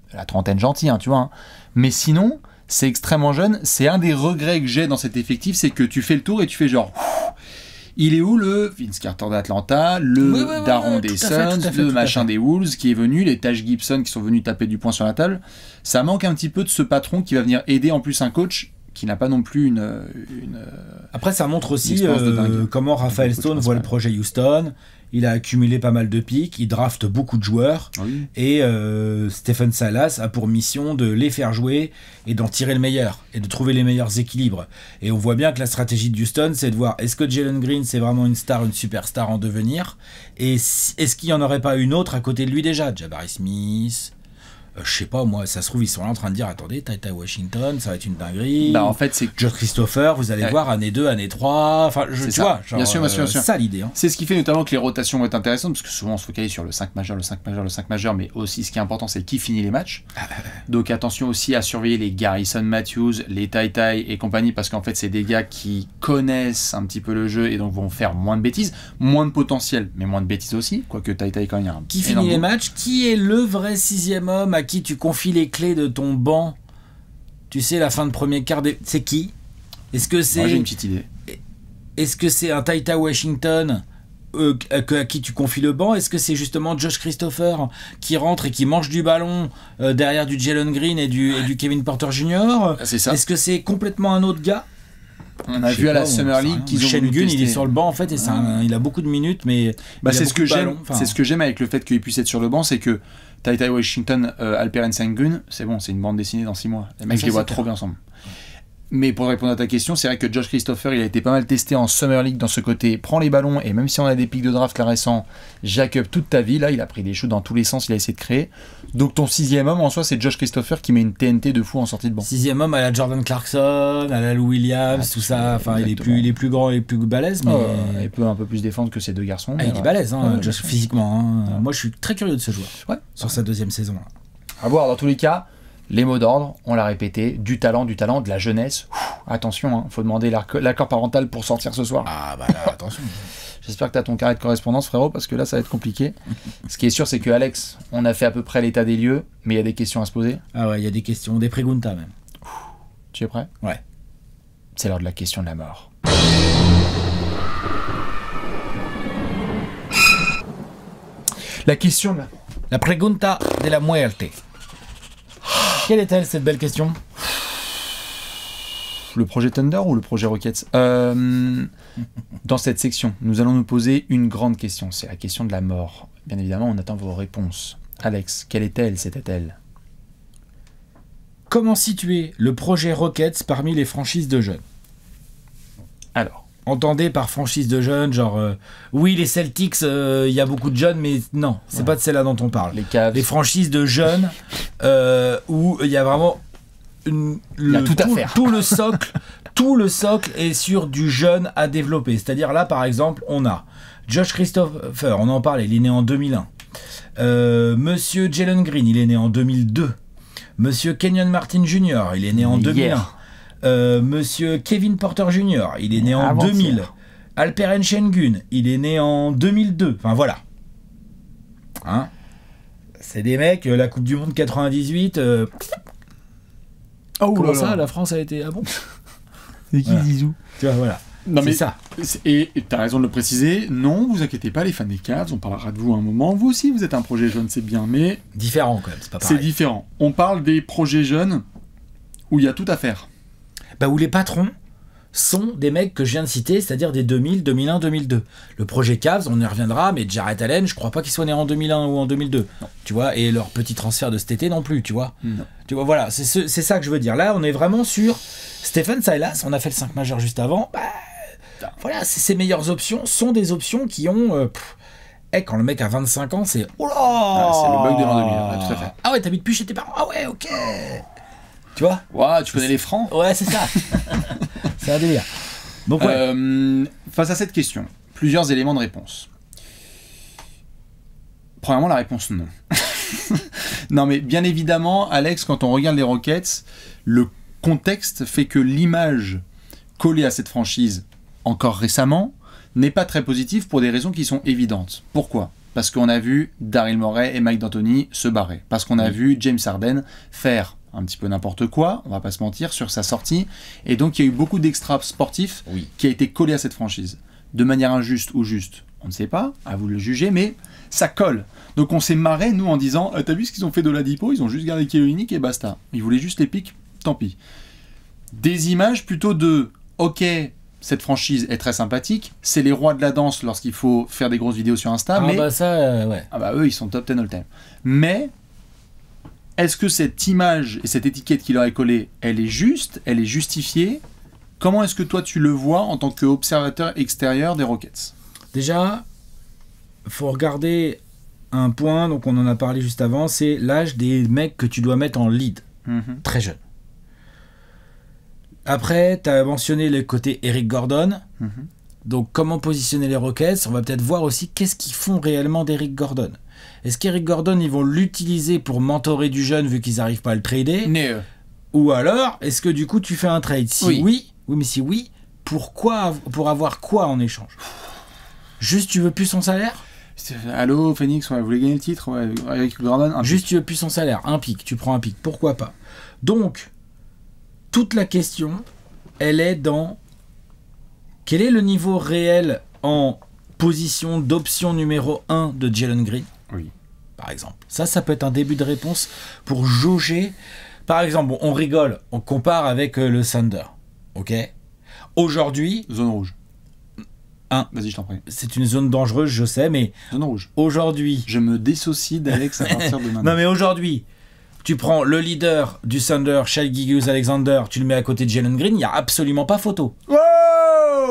gentille, hein, tu vois. Hein. Mais sinon, c'est extrêmement jeune. C'est un des regrets que j'ai dans cet effectif, c'est que tu fais le tour et tu fais genre... Il est où le Vince Carter d'Atlanta, le daron des Suns, le machin des Wolves qui est venu, les Taj Gibson qui sont venus taper du poing sur la table. Ça manque un petit peu de ce patron qui va venir aider en plus un coach qui n'a pas non plus une Après, ça montre aussi comment Raphaël Stone voit le projet Houston. Il a accumulé pas mal de pics, il drafte beaucoup de joueurs. Oui. Et Stephen Silas a pour mission de les faire jouer et d'en tirer le meilleur et de trouver les meilleurs équilibres. Et on voit bien que la stratégie de Houston, c'est de voir est-ce que Jalen Green, c'est vraiment une star, une superstar en devenir, et est-ce qu'il n'y en aurait pas une autre à côté de lui déjà? Jabari Smith, je sais pas, moi, ça se trouve, ils sont là en train de dire attendez, Ty Washington, ça va être une dinguerie. Bah, en fait, c'est Josh Christopher, vous allez voir, année 2, année 3. Enfin, tu vois, genre, bien sûr. c'est ça l'idée. Hein. C'est ce qui fait notamment que les rotations vont être intéressantes, parce que souvent on se focalise sur le 5 majeur, le 5 majeur, le 5 majeur, mais aussi ce qui est important, c'est qui finit les matchs. Donc attention aussi à surveiller les Garrison Matthews, les Tai et compagnie, parce qu'en fait, c'est des gars qui connaissent un petit peu le jeu et donc vont faire moins de bêtises, moins de potentiel, mais moins de bêtises aussi, quoique Tai quand il y a un qui finit les matchs, qui est le vrai sixième homme à qui tu confies les clés de ton banc, tu sais, la fin de premier quart, c'est qui? Est-ce que c'est... Moi, j'ai une petite idée. Est-ce que c'est un Ty Washington à qui tu confies le banc? Est-ce que c'est justement Josh Christopher qui rentre et qui mange du ballon derrière du Jalen Green et du Kevin Porter Jr. C'est ça. Est-ce que c'est complètement un autre gars? On a vu à la Summer League qu'ils ont voulu Şengün, tester. il est sur le banc en fait et il a beaucoup de minutes, mais c'est ce que j'aime. C'est ce que j'aime avec le fait qu'il puisse être sur le banc, c'est que Ty Washington, Alperen Şengün, c'est bon, c'est une bande dessinée dans 6 mois. Les mecs, je les vois trop bien ensemble. Mais pour répondre à ta question, c'est vrai que Josh Christopher, il a été pas mal testé en Summer League dans ce côté. Prends les ballons et même si on a des pics de draft là récents, jack up toute ta vie. Là, il a pris des shoots dans tous les sens, il a essayé de créer. Donc ton sixième homme en soi, c'est Josh Christopher qui met une TNT de fou en sortie de banc. Sixième homme à la Jordan Clarkson, à la Lou Williams, tout ça. Enfin, il est plus grand et plus balèze, mais il peut un peu plus défendre que ces deux garçons. Il est balèze, hein, Josh, physiquement. Hein. Moi, je suis très curieux de ce joueur. Sur sa deuxième saison. Là. À voir dans tous les cas. Les mots d'ordre, on l'a répété, du talent, de la jeunesse. Attention, hein, faut demander l'accord parental pour sortir ce soir. Ah bah là, attention. J'espère que tu as ton carré de correspondance, frérot, parce que là, ça va être compliqué. Ce qui est sûr, c'est que Alex, on a fait à peu près l'état des lieux, mais il y a des questions à se poser. Ah ouais, il y a des questions, des preguntas même. Tu es prêt? Ouais. C'est l'heure de la question de la mort. La question de la pregunta de la muerte. Quelle est-elle, cette belle question? Le projet Thunder ou le projet Rockets? Dans cette section, nous allons nous poser une grande question. C'est la question de la mort. Bien évidemment, on attend vos réponses. Alex, quelle est-elle? C'était-elle? Comment situer le projet Rockets parmi les franchises de jeunes? Alors, entendez par franchise de jeunes, genre oui, les Celtics, il y a beaucoup de jeunes, mais non, c'est pas de celle-là dont on parle. Les Cavs. Les franchises de jeunes où il y a vraiment tout le socle est sur du jeune à développer. C'est-à-dire là, par exemple, on a Josh Christopher, on en parle, il est né en 2001. Monsieur Jalen Green, il est né en 2002. Monsieur Kenyon Martin Jr., il est né en 2001. Monsieur Kevin Porter Jr., il est né en 2000. Alperen Şengün, il est né en 2002. Enfin voilà. Hein, c'est des mecs, la Coupe du Monde 98. Comment ça, la France a été... Ah bon? C'est qui, Zizou? Tu vois, voilà. Non, c'est mais ça. Et t'as raison de le préciser, non, vous inquiétez pas, les fans des Cavs, on parlera de vous un moment. Vous aussi, vous êtes un projet jeune, c'est bien, mais Différent quand même, c'est pas pareil. c'est différent. On parle des projets jeunes où il y a tout à faire. Bah, où les patrons sont des mecs que je viens de citer, c'est-à-dire des 2000, 2001, 2002. Le projet Cavs, on y reviendra, mais Jarrett Allen, je crois pas qu'il soit né en 2001 ou en 2002. Non. Tu vois, et leur petit transfert de cet été non plus, tu vois. Non. Tu vois, voilà, c'est ça que je veux dire. Là, on est vraiment sur Stephen Silas, on a fait le 5 majeur juste avant. Bah, voilà, ses meilleures options sont des options qui ont... quand le mec a 25 ans, c'est... Oh là, c'est le bug de l'an 2000, ouais, tout à fait. Ah ouais, t'habites plus chez tes parents. Ah ouais, ok. Tu vois? Ouais, tu connais les francs. Ouais, c'est ça. C'est un délire. Donc, ouais. Face à cette question, plusieurs éléments de réponse. Premièrement, la réponse non. Non, mais bien évidemment, Alex, quand on regarde les Rockets, le contexte fait que l'image collée à cette franchise, encore récemment, n'est pas très positive pour des raisons qui sont évidentes. Pourquoi ? Parce qu'on a vu Daryl Morey et Mike D'Antoni se barrer. Parce qu'on a vu James Harden faire un petit peu n'importe quoi, on va pas se mentir, sur sa sortie. Et donc, il y a eu beaucoup d'extra sportifs qui a été collé à cette franchise. De manière injuste ou juste, on ne sait pas, à vous de le juger, mais ça colle. Donc, on s'est marré, nous, en disant « T'as vu ce qu'ils ont fait de l'Adipo ? Ils ont juste gardé Kelly Olynyk et basta. Ils voulaient juste les pics, tant pis. » Des images plutôt de « Ok, cette franchise est très sympathique, c'est les rois de la danse lorsqu'il faut faire des grosses vidéos sur Insta, mais... bah ça, ouais. Ah bah eux, ils sont top 10 all time. Mais... Est-ce que cette image et cette étiquette qui leur est collée, elle est juste, elle est justifiée? Comment est-ce que toi tu le vois en tant qu'observateur extérieur des Rockets? Déjà, faut regarder un point, donc on en a parlé juste avant, c'est l'âge des mecs que tu dois mettre en lead, très jeune. Après, tu as mentionné le côté Eric Gordon. Donc comment positionner les Rockets? On va peut-être voir aussi qu'est-ce qu'ils font réellement d'Eric Gordon. Est-ce qu'Eric Gordon, ils vont l'utiliser pour mentorer du jeune vu qu'ils n'arrivent pas à le trader? Ou alors, est-ce que du coup tu fais un trade? Si oui, mais si oui, pourquoi? Pour avoir quoi en échange? Juste tu veux plus son salaire? Allô Phoenix, vous voulez gagner le titre? Eric Gordon, juste tu veux plus son salaire, un pic, tu prends un pic, pourquoi pas? Donc, toute la question, elle est dans quel est le niveau réel en position d'option numéro 1 de Jalen Green? Oui. Par exemple. Ça peut être un début de réponse pour jauger. Par exemple, on rigole, on compare avec le Thunder. Ok? Aujourd'hui... Zone rouge. Vas-y, je t'en prie. C'est une zone dangereuse, je sais, mais... Zone rouge. Aujourd'hui... Je me dissocie d'Alex à partir de maintenant. Non, mais aujourd'hui, tu prends le leader du Thunder, Shai Gilgeous-Alexander, tu le mets à côté de Jalen Green, il n'y a absolument pas photo. Wow!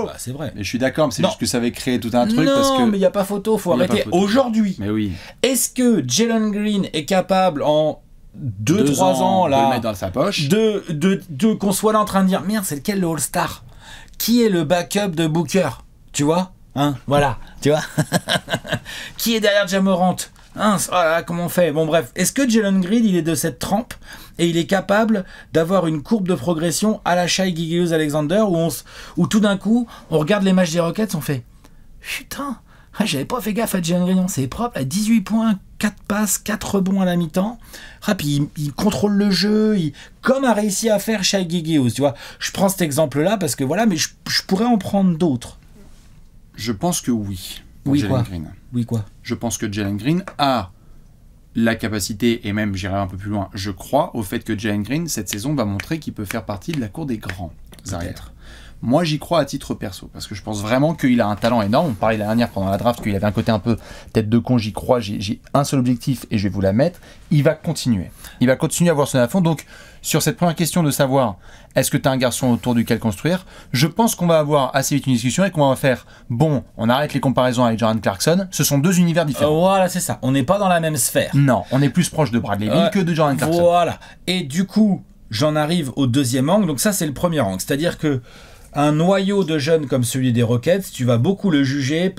Bah, c'est vrai. Mais je suis d'accord, mais c'est juste que ça avait créé tout un truc. Parce que... Non, mais il n'y a pas photo, faut arrêter. Aujourd'hui, mais oui. Est-ce que Jalen Green est capable en 2-3 ans là, de le mettre dans sa poche, qu'on soit là en train de dire merde, c'est lequel le All-Star? Qui est le backup de Booker? Tu vois? Hein? Voilà, tu vois? Qui est derrière Ja Morant? Hein? Oh là là, comment on fait? Bon bref, est-ce que Jalen Green il est de cette trempe et il est capable d'avoir une courbe de progression à la Shai Gilgeous-Alexander où tout d'un coup on regarde les matchs des Rockets, on fait putain, j'avais pas fait gaffe à Jalen Green, c'est propre, à 18 points, 4 passes, 4 rebonds à la mi-temps. Puis il contrôle le jeu, comme a réussi à faire Shai Gilgeous, tu vois. Je prends cet exemple-là parce que voilà, mais je pourrais en prendre d'autres. Je pense que oui. Oui, Jalen Green. Oui, quoi? Je pense que Jalen Green a la capacité, et même j'irai un peu plus loin, je crois au fait que Jalen Green, cette saison, va montrer qu'il peut faire partie de la cour des grands arrières. Moi, j'y crois à titre perso, parce que je pense vraiment qu'il a un talent énorme. On parlait la dernière pendant la draft qu'il avait un côté un peu tête de con, j'y crois, j'ai un seul objectif et je vais vous la mettre. Il va continuer. Il va continuer à voir son à fond. Donc, sur cette première question de savoir est-ce que tu as un garçon autour duquel construire, je pense qu'on va avoir assez vite une discussion et qu'on va faire bon, on arrête les comparaisons avec Jordan Clarkson. Ce sont deux univers différents. Voilà, c'est ça. On n'est pas dans la même sphère. Non, on est plus proche de Bradley Beal que de Jordan Clarkson. Voilà. Et du coup, j'en arrive au deuxième angle. Donc ça, c'est le premier angle. C'est-à-dire que un noyau de jeunes comme celui des Rockets, tu vas beaucoup le juger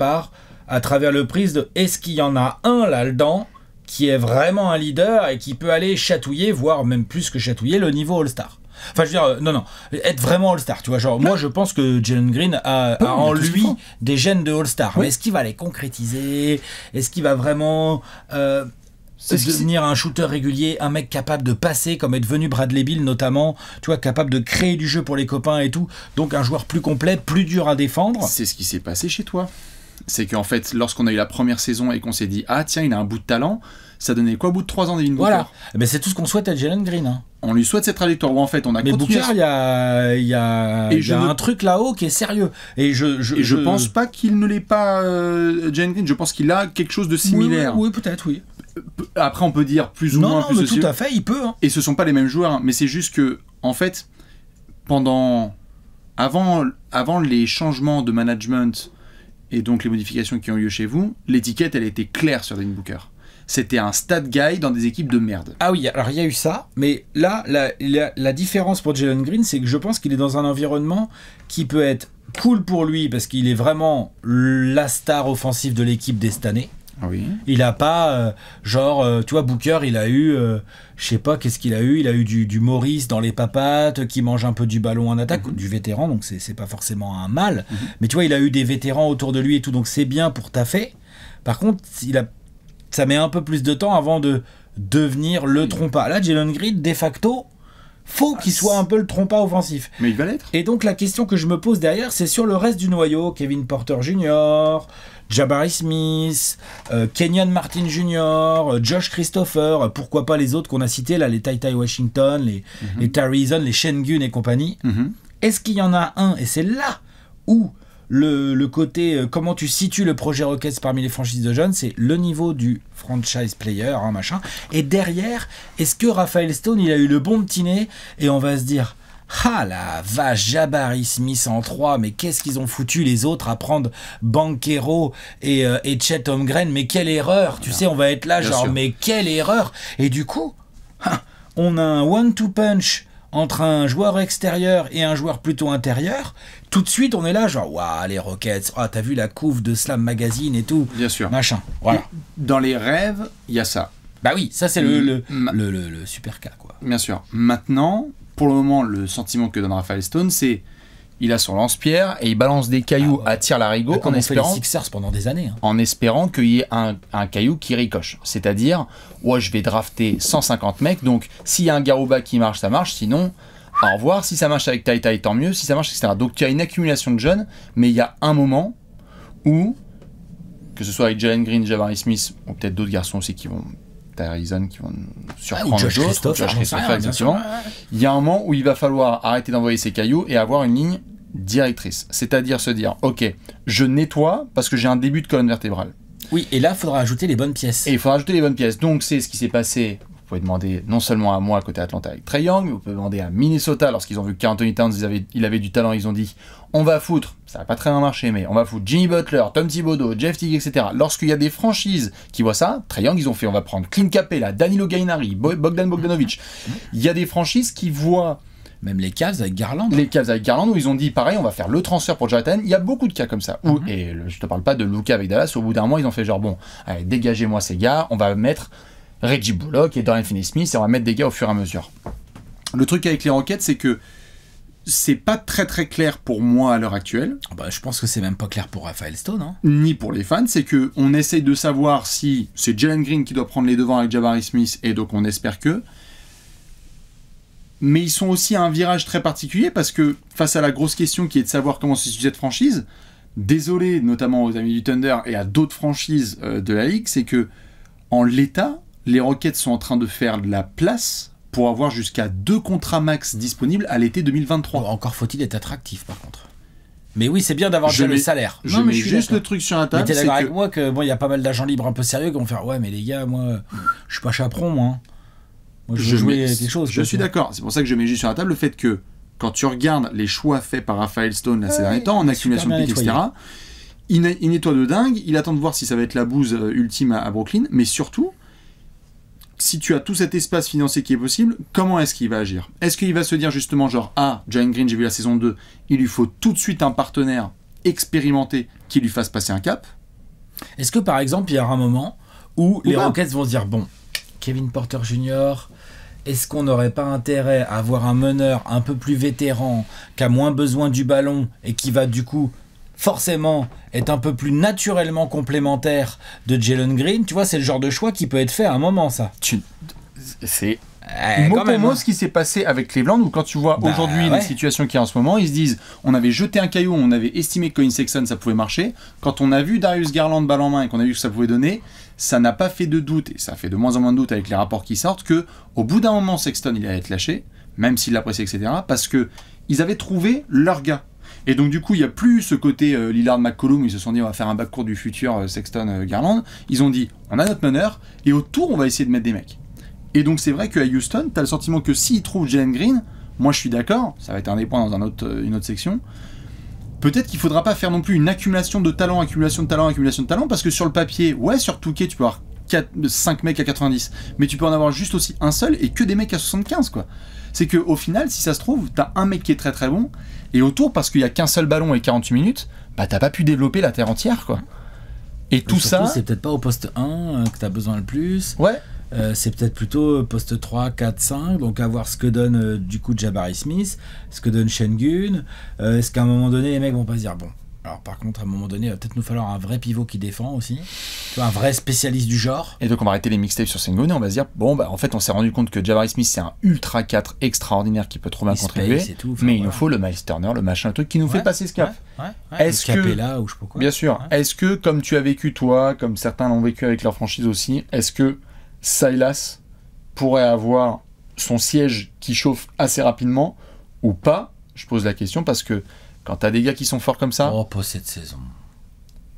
à travers le prisme de est-ce qu'il y en a un là-dedans qui est vraiment un leader et qui peut aller chatouiller, voire même plus que chatouiller, le niveau All-Star. Enfin, je veux dire, non, être vraiment All-Star, tu vois. Genre, moi, je pense que Jalen Green a en lui des gènes de All-Star. Oui. Mais est-ce qu'il va les concrétiser? Est-ce qu'il va vraiment devenir un shooter régulier, un mec capable de passer, comme est devenu Bradley Beal notamment, tu vois, capable de créer du jeu pour les copains et tout. Donc, un joueur plus complet, plus dur à défendre. C'est ce qui s'est passé chez toi. C'est qu'en fait, lorsqu'on a eu la première saison et qu'on s'est dit, ah tiens, il a un bout de talent, ça donnait quoi au bout de 3 ans Devin Booker? Voilà. Mais c'est tout ce qu'on souhaite à Jalen Green. Hein. On lui souhaite cette trajectoire où en fait on a continué. Mais Booker, il y a un truc là-haut qui est sérieux. Et je pense pas qu'il ne l'est pas, Jalen Green. Je pense qu'il a quelque chose de similaire. Oui, peut-être, oui. Après, on peut dire plus ou moins. Non, mais tout à fait, il peut. Hein. Et ce sont pas les mêmes joueurs, hein. Mais c'est juste que, en fait, avant les changements de management et donc les modifications qui ont eu lieu chez vous, l'étiquette, elle était claire sur Devin Booker. C'était un stat guy dans des équipes de merde. Ah oui, alors il y a eu ça, mais là, la différence pour Jalen Green, c'est que je pense qu'il est dans un environnement qui peut être cool pour lui, parce qu'il est vraiment la star offensive de l'équipe dès cette année. Ah oui. Il a pas, tu vois, Booker, il a eu, je sais pas, qu'est-ce qu'il a eu? Il a eu du Maurice dans les papates, qui mange un peu du ballon en attaque, du vétéran, donc c'est pas forcément un mal. Mais tu vois, il a eu des vétérans autour de lui et tout, donc c'est bien pour taffer. Par contre, ça met un peu plus de temps avant de devenir le trompa. Là, Jalen Green, de facto, faut qu'il soit un peu le trompa offensif. Mais il va l'être. Et donc, la question que je me pose derrière, c'est sur le reste du noyau. Kevin Porter Jr., Jabari Smith, Kenyon Martin Jr., Josh Christopher, pourquoi pas les autres qu'on a cités, là, les Ty Ty Washington, les Tari Eason, les Şengün et compagnie. Est-ce qu'il y en a un, et c'est là où le côté, comment tu situes le projet Rockets parmi les franchises de jeunes, c'est le niveau du franchise player, hein, machin. Et derrière, est-ce que Raphaël Stone, il a eu le bon petit nez, et on va se dire, ah la vache, Jabari Smith en 3, mais qu'est-ce qu'ils ont foutu les autres à prendre Banchero et Chet Holmgren, mais quelle erreur, tu sais, on va être là, genre, sûr. Mais quelle erreur. Et du coup, on a un one-two punch entre un joueur extérieur et un joueur plutôt intérieur. Tout de suite, on est là, genre, waouh, les Rockets, t'as vu la couve de Slam Magazine et tout. Bien sûr. Machin, voilà. Dans les rêves, il y a ça. Bah oui, ça c'est le super cas, quoi. Bien sûr. Maintenant, pour le moment, le sentiment que donne Raphaël Stone, c'est il a son lance-pierre et il balance des cailloux à tir-larigot en espérant. On fait les Sixers pendant des années. Hein. En espérant qu'il y ait un caillou qui ricoche. C'est-à-dire, ouais, je vais drafter 150 mecs, donc s'il y a un Garouba qui marche, ça marche, sinon, au revoir. Si ça marche avec Ty Ty, tant mieux. Si ça marche, etc. Donc tu as une accumulation de jeunes, mais il y a un moment où, que ce soit avec Jalen Green, Jabari Smith, ou peut-être d'autres garçons aussi qui vont. Tyson qui vont surprendre Josh d'autres, Josh Christopher, exactement. Il y a un moment où il va falloir arrêter d'envoyer ses cailloux et avoir une ligne directrice. C'est-à-dire se dire, ok, je nettoie parce que j'ai un début de colonne vertébrale. Oui, et là, il faudra ajouter les bonnes pièces. Et il faudra ajouter les bonnes pièces. Donc, c'est ce qui s'est passé. Vous pouvez demander non seulement à moi côté Atlanta avec Trae Young, mais vous pouvez demander à Minnesota lorsqu'ils ont vu qu'Anthony Towns il avait du talent, ils ont dit on va foutre, ça n'a pas très bien marché, mais on va foutre Jimmy Butler, Tom Thibodeau, Jeff Teague, etc. Lorsqu'il y a des franchises qui voient ça, Trae Young, ils ont fait on va prendre Clint Capella, Danilo Gallinari, Bogdan Bogdanovic. Il y a des franchises qui voient. Même les Cavs avec Garland. Les Cavs avec Garland, où ils ont dit pareil, on va faire le transfert pour Jonathan. Il y a beaucoup de cas comme ça. Et je te parle pas de Luka avec Dallas, au bout d'un mois, ils ont fait genre bon, allez, dégagez-moi ces gars, on va mettre Reggie Bullock et Dorian Finney-Smith et on va mettre des gars au fur et à mesure. Le truc avec les Rockets, c'est que c'est pas très très clair pour moi à l'heure actuelle. Je pense que c'est même pas clair pour Raphaël Stone. Hein. Ni pour les fans, c'est que on essaye de savoir si c'est Jalen Green qui doit prendre les devants avec Jabari Smith et donc on espère que. Mais ils sont aussi à un virage très particulier parce que face à la grosse question qui est de savoir comment se situe cette franchise, désolé notamment aux amis du Thunder et à d'autres franchises de la ligue, c'est que en l'état, les Rockets sont en train de faire de la place pour avoir jusqu'à 2 contrats max disponibles à l'été 2023. Encore faut-il être attractif par contre. Mais oui, c'est bien d'avoir déjà le salaire. Je mets juste le truc sur la table. Mais t'es d'accord avec moi que bon, il y a pas mal d'agents libres un peu sérieux qui vont faire ouais, mais les gars, moi, je suis pas chaperon, moi. Moi, je veux jouer quelque chose. Je suis d'accord. C'est pour ça que je mets juste sur la table le fait que quand tu regardes les choix faits par Raphaël Stone ces derniers temps, en accumulation de pics, etc., il nettoie de dingue. Il attend de voir si ça va être la bouse ultime à Brooklyn. Mais surtout, si tu as tout cet espace financier qui est possible, comment est-ce qu'il va agir? Est-ce qu'il va se dire justement genre Jalen Green, j'ai vu la saison 2, il lui faut tout de suite un partenaire expérimenté qui lui fasse passer un cap? Est-ce que par exemple, il y aura un moment où les Rockets vont se dire bon, Kevin Porter Jr. est-ce qu'on n'aurait pas intérêt à avoir un meneur un peu plus vétéran, qui a moins besoin du ballon et qui va du coup forcément être un peu plus naturellement complémentaire de Jalen Green? Tu vois, c'est le genre de choix qui peut être fait à un moment, ça. C'est mot pour mot ce qui s'est passé avec Cleveland, où quand tu vois aujourd'hui les situations qu'il y a en ce moment, ils se disent on avait jeté un caillou, on avait estimé que Colin Sexton ça pouvait marcher. Quand on a vu Darius Garland balle en main et qu'on a vu que ça pouvait donner, ça n'a pas fait de doute, et ça fait de moins en moins de doute avec les rapports qui sortent, que au bout d'un moment Sexton il allait être lâché, même s'il l'appréciait, etc. Parce que ils avaient trouvé leur gars. Et donc du coup il n'y a plus ce côté Lillard-McCollum, ils se sont dit on va faire un backcourt du futur Sexton-Garland. Ils ont dit on a notre meneur et autour on va essayer de mettre des mecs. Et donc c'est vrai qu'à Houston, tu as le sentiment que s'ils trouvent Jalen Green, moi je suis d'accord, ça va être un des points dans une autre section, peut-être qu'il ne faudra pas faire non plus une accumulation de talent, parce que sur le papier, ouais, sur Touquet, tu peux avoir 5 mecs à 90, mais tu peux en avoir juste aussi un seul et que des mecs à 75, quoi. C'est qu'au final, si ça se trouve, tu as un mec qui est très très bon, et autour, parce qu'il n'y a qu'un seul ballon et 48 minutes, bah t'as pas pu développer la terre entière, quoi. Et tout surtout, ça... c'est peut-être pas au poste 1 que tu as besoin le plus. Ouais. C'est peut-être plutôt poste 3, 4, 5, donc à voir ce que donne du coup Jabari Smith, ce que donne Şengün. Est-ce qu'à un moment donné les mecs vont pas se dire bon, alors par contre à un moment donné il va peut-être nous falloir un vrai pivot qui défend aussi, un vrai spécialiste du genre. Et donc on va arrêter les mixtapes sur Şengün et on va se dire bon bah en fait on s'est rendu compte que Jabari Smith c'est un ultra 4 extraordinaire qui peut trop bien contribuer, mais il nous faut le Miles Turner, le machin, le truc qui nous fait passer ce cap. Est-ce que Capella ou je sais pas quoi. Bien sûr. Est-ce que comme tu as vécu toi, comme certains l'ont vécu avec leur franchise aussi, est-ce que Silas pourrait avoir son siège qui chauffe assez rapidement ou pas? Je pose la question parce que quand t'as des gars qui sont forts comme ça... Oh, pas cette saison.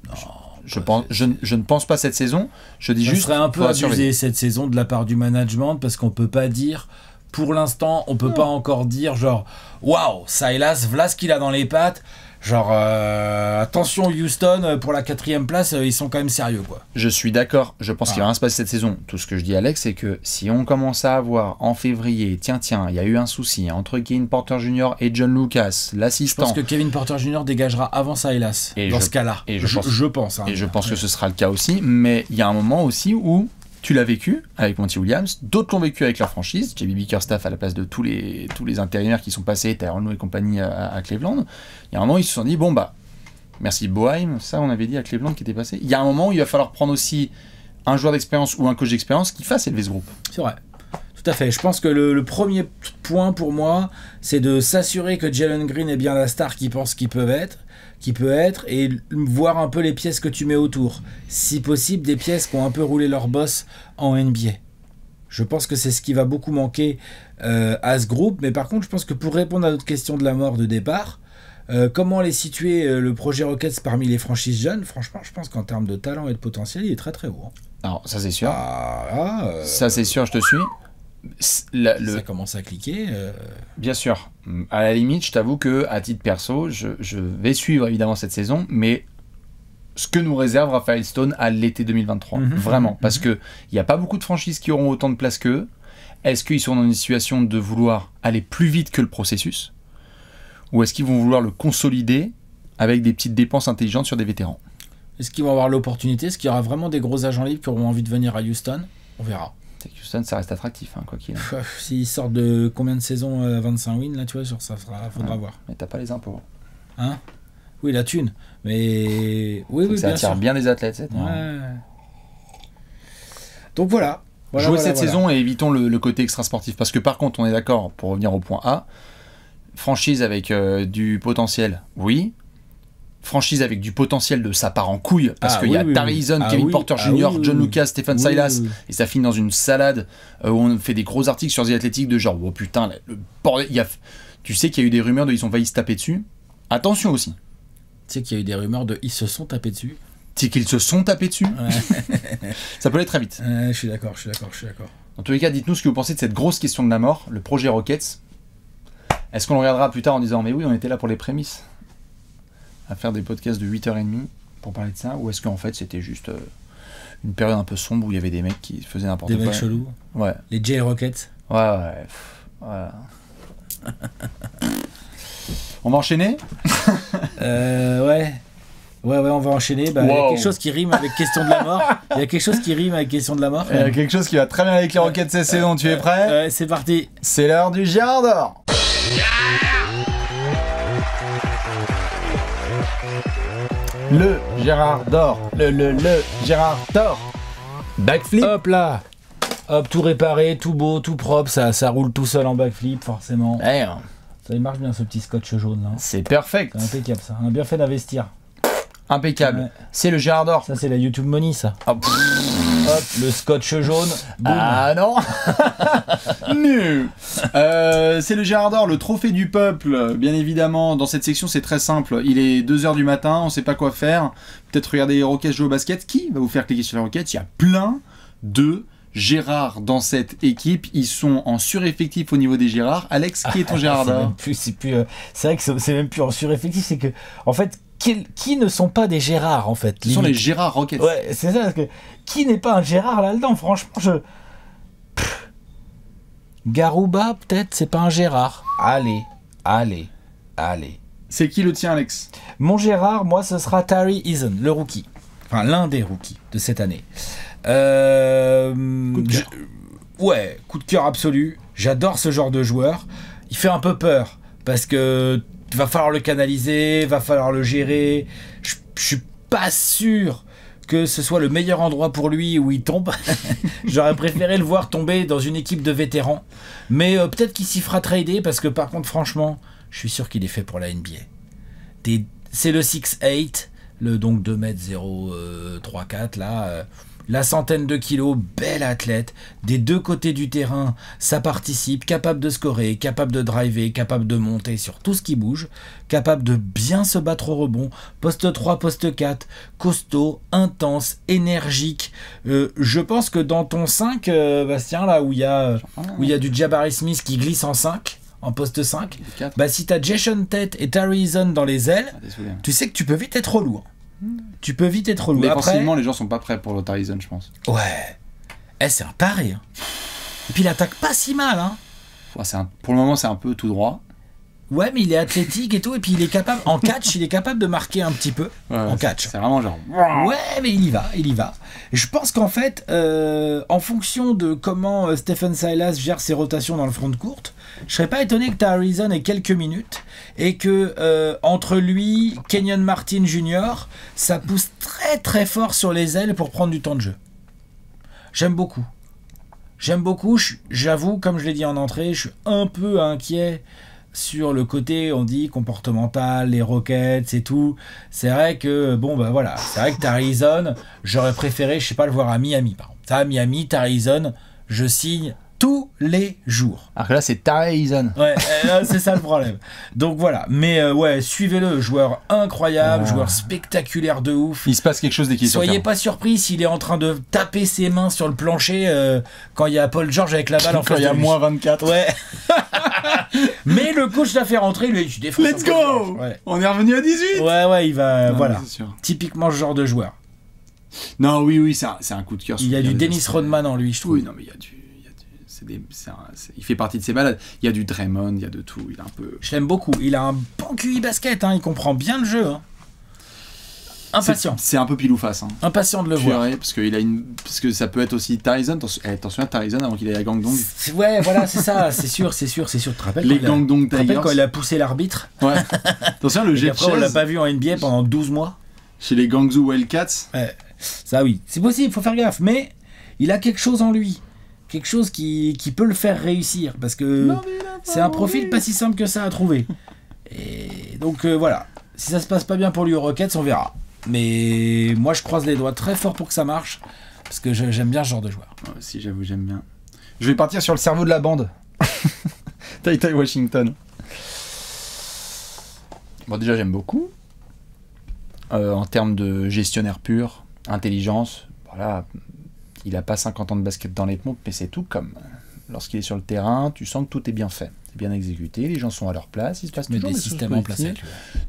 Non, je ne pense pas cette saison. Je dis juste... Ça serait un peu abusé cette saison de la part du management parce qu'on peut pas dire... Pour l'instant, on peut pas encore dire genre waouh, Silas, voilà ce qu'il a dans les pattes. Genre attention Houston pour la 4e place, ils sont quand même sérieux quoi. Je suis d'accord, je pense qu'il va rien se passer cette saison. Tout ce que je dis Alex, c'est que si on commence à avoir en février, tiens, il y a eu un souci entre Kevin Porter Jr. et John Lucas, l'assistant. Je pense que Kevin Porter Jr. dégagera avant Silas dans ce cas-là. Et je pense. Et je pense que ce sera le cas aussi, mais il y a un moment aussi où tu l'as vécu avec Monty Williams, d'autres l'ont vécu avec leur franchise, JB Bickerstaff à la place de tous les intérimaires qui sont passés, Tyrone Lue et compagnie à Cleveland. Il y a un moment où ils se sont dit, bon bah, merci Boeheim, ça on avait dit à Cleveland qui était passé. Il y a un moment où il va falloir prendre aussi un joueur d'expérience ou un coach d'expérience qui fasse élever ce groupe. C'est vrai. Tout à fait. Je pense que le premier point pour moi, c'est de s'assurer que Jalen Green est bien la star qu'il pense qu'il peut être, et voir un peu les pièces que tu mets autour. Si possible, des pièces qui ont un peu roulé leur boss en NBA. Je pense que c'est ce qui va beaucoup manquer à ce groupe. Mais par contre, je pense que pour répondre à notre question de la mort de départ, comment les situer le projet Rockets parmi les franchises jeunes, franchement, je pense qu'en termes de talent et de potentiel, il est très très haut. Alors, ça c'est sûr. Ça c'est sûr, je te suis. Ça commence à cliquer. Bien sûr. À la limite, je t'avoue que à titre perso, je vais suivre évidemment cette saison, mais ce que nous réserve Raphaël Stone à l'été 2023, vraiment, parce que il y a pas beaucoup de franchises qui auront autant de place qu'eux. Est-ce qu'ils sont dans une situation de vouloir aller plus vite que le processus, ou est-ce qu'ils vont vouloir le consolider avec des petites dépenses intelligentes sur des vétérans? Est-ce qu'ils vont avoir l'opportunité? Est-ce qu'il y aura vraiment des gros agents libres qui auront envie de venir à Houston? On verra. Houston, ça reste attractif, hein, quoi qu'il en soit. S'ils sortent de combien de saisons à 25 wins, là, tu vois, ça faudra voir. Mais t'as pas les impôts. Hein? Oui, la thune. Mais oui, ça attire bien des athlètes. Donc voilà. Jouer cette saison et évitons le côté extra sportif. Parce que par contre, on est d'accord, pour revenir au point A, franchise avec du potentiel, oui. Franchise avec du potentiel de ça part en couille parce qu'il y a Tari Eason, Kevin Porter Jr., John Lucas, Stephen Silas et ça finit dans une salade où on fait des gros articles sur The Athletic de genre oh putain le bordel, tu sais qu'il y a eu des rumeurs de ils ont failli se taper dessus. Attention aussi. Tu sais qu'il y a eu des rumeurs de ils se sont tapés dessus. Tu sais qu'ils se sont tapés dessus. Ça peut aller très vite. Je suis d'accord. Dans tous les cas, dites-nous ce que vous pensez de cette grosse question de la mort, le projet Rockets. Est-ce qu'on le regardera plus tard en disant mais oui on était là pour les prémices à faire des podcasts de 8h30 pour parler de ça, ou est-ce qu'en fait c'était juste une période un peu sombre où il y avait des mecs qui faisaient n'importe quoi. Des mecs chelous. Ouais. Les J-Rockets. Ouais. On va enchaîner. Ouais. Ouais, on va enchaîner. Bah, il y a quelque chose qui rime avec question de la mort. Il y a quelque chose qui rime avec question de la mort. Il y a quelque chose qui va très bien avec les Rockets cette saison. Tu es prêt? Ouais, c'est parti. C'est l'heure du Gérard d'or. Le Gérard d'or. Le Gérard d'or. Backflip. Hop là. Hop, tout réparé, tout beau, tout propre. Ça roule tout seul en backflip, forcément. Ouais, Ça il marche bien ce petit scotch jaune là. c'est perfect. C'est impeccable ça. On a bien fait d'investir. Impeccable. Ouais. C'est le Gérard d'or. Ça c'est la YouTube Money ça. Ah, pff. Hop, le scotch jaune. Boum. Ah non. Nul. C'est le Gérard d'or, le trophée du peuple. Bien évidemment, dans cette section, c'est très simple. Il est 2h du matin, on sait pas quoi faire. Peut-être regarder les Rockets jouer au basket. Qui va vous faire cliquer sur les Rockets? Il y a plein de Gérard dans cette équipe. Ils sont en sureffectif au niveau des Gérards. Alex, qui est ton Gérard d'or? C'est vrai que c'est même plus en sureffectif. C'est que, en fait, qui ne sont pas des Gérards en fait. Ce sont les Gérard Rockets. Ouais, c'est ça. Parce que qui n'est pas un Gérard là-dedans? Franchement, Garouba, peut-être, c'est pas un Gérard. Allez. C'est qui le tien, Alex? Mon Gérard, moi, ce sera Tari Eason, le rookie. Enfin, l'un des rookies de cette année. Coup de cœur. Ouais, coup de cœur absolu. J'adore ce genre de joueur. Il fait un peu peur parce que va falloir le canaliser, va falloir le gérer. Je suis pas sûr que ce soit le meilleur endroit pour lui où il tombe. J'aurais préféré le voir tomber dans une équipe de vétérans. Mais peut-être qu'il s'y fera trader parce que par contre, franchement, je suis sûr qu'il est fait pour la NBA. C'est le 6'8", donc 2m034 là. La centaine de kilos, bel athlète, des deux côtés du terrain, ça participe, capable de scorer, capable de driver, capable de monter sur tout ce qui bouge, capable de bien se battre au rebond, poste 3, poste 4, costaud, intense, énergique. Je pense que dans ton 5, Bastien, là où il y a du Jabari Smith qui glisse en 5, en poste 5, bah si t'as Jason Tate et Tari Eason dans les ailes, tu sais que tu peux vite être relou. Tu peux vite être relou. Défensivement, les gens sont pas prêts pour le Tari Eason, je pense. Ouais. C'est un taré. Hein. Et puis il attaque pas si mal. Hein. Ouais, pour le moment, c'est un peu tout droit. Ouais, mais il est athlétique et tout. Et puis il est capable, en catch, il est capable de marquer un petit peu. Ouais, en catch. C'est vraiment genre. Ouais, mais il y va. Et je pense qu'en fait, en fonction de comment Stephen Silas gère ses rotations dans le front de courte, je serais pas étonné que Tari Eason ait quelques minutes et que entre lui, Kenyon Martin Jr., ça pousse très très fort sur les ailes pour prendre du temps de jeu. J'aime beaucoup. J'avoue, comme je l'ai dit en entrée, je suis un peu inquiet sur le côté, on dit, comportemental, les Rockets et tout. C'est vrai que, c'est vrai que Tari Eason, j'aurais préféré, je sais pas, le voir à Miami, par contre. Ça, à Miami, Tari Eason, je signe tous les jours. Alors que là, c'est Tari Eason. Ouais, c'est ça le problème. Donc voilà. Mais suivez-le. Joueur incroyable, joueur spectaculaire de ouf. Il se passe quelque chose dès qu'il est sur le Soyez terrain. pas surpris s'il est en train de taper ses mains sur le plancher quand il y a Paul George avec la balle en face de lui. Quand il y a moins 24. Ouais. Mais le coach l'a fait rentrer, lui, tu défonces. Let's go. Ouais. On est revenu à 18. Ouais, il va. Non, voilà. c'est sûr. Typiquement ce genre de joueur. Non, oui, c'est un coup de cœur. Il y a du Dennis Rodman en lui, je trouve. Oui, non, mais il y a du. Il fait partie de ses balades. Il y a du Draymond, il y a de tout. Il est un peu. Je l'aime beaucoup. Il a un bon QI basket. Hein. Il comprend bien le jeu. Hein. Impatient. C'est un peu pile ou face. Hein. Impatient de le voir. Parce que ça peut être aussi Tari Eason. Attention à Tari Eason avant qu'il ait la Gangdong. Ouais, voilà, c'est ça. C'est sûr. Tu te rappelles les Gangdong Tigers. Tu te rappelles quand il a poussé l'arbitre? Ouais. Attention, le jet de après, chaise. on l'a pas vu en NBA pendant 12 mois. Chez les Guangzhou Wildcats. Ouais. Ça, oui. C'est possible, faut faire gaffe. Mais il a quelque chose en lui. Quelque chose qui peut le faire réussir. Parce que c'est un profil pas si simple que ça à trouver. Et donc, voilà. Si ça se passe pas bien pour lui aux Rockets, on verra. Mais moi, je croise les doigts très fort pour que ça marche. Parce que j'aime bien ce genre de joueur. Moi aussi, j'avoue, j'aime bien. Je vais partir sur le cerveau de la bande. Ty Washington. Bon, déjà, j'aime beaucoup. En termes de gestionnaire pur, intelligence, voilà, il n'a pas 50 ans de basket dans les pompes, mais c'est tout comme lorsqu'il est sur le terrain, tu sens que tout est bien fait, c'est bien exécuté, les gens sont à leur place, il se passe toujours des systèmes en place.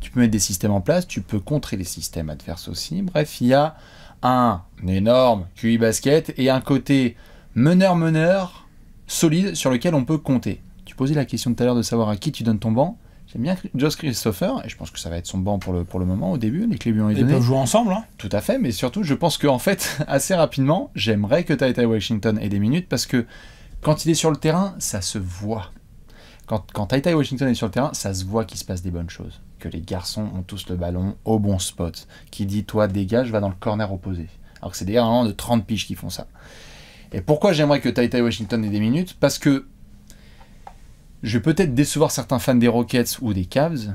Tu peux mettre des systèmes en place, tu peux contrer les systèmes adverses aussi. Bref, il y a un énorme QI basket et un côté meneur solide sur lequel on peut compter. Tu posais la question tout à l'heure de savoir à qui tu donnes ton banc. J'aime bien Josh Christopher, et je pense que ça va être son banc pour le moment, au début, les clés lui ont été Ils données. peuvent jouer ensemble, hein. Tout à fait, mais surtout, je pense qu'en fait, assez rapidement, j'aimerais que Ty Ty Washington ait des minutes, parce que quand il est sur le terrain, ça se voit. Quand Ty Ty Washington est sur le terrain, ça se voit qu'il se passe des bonnes choses. Que les garçons ont tous le ballon au bon spot. Qui dit, toi, dégage, va dans le corner opposé. Alors que c'est des gars vraiment de 30 piges qui font ça. Et pourquoi j'aimerais que Ty Ty Washington ait des minutes? Parce que je vais peut-être décevoir certains fans des Rockets ou des Cavs.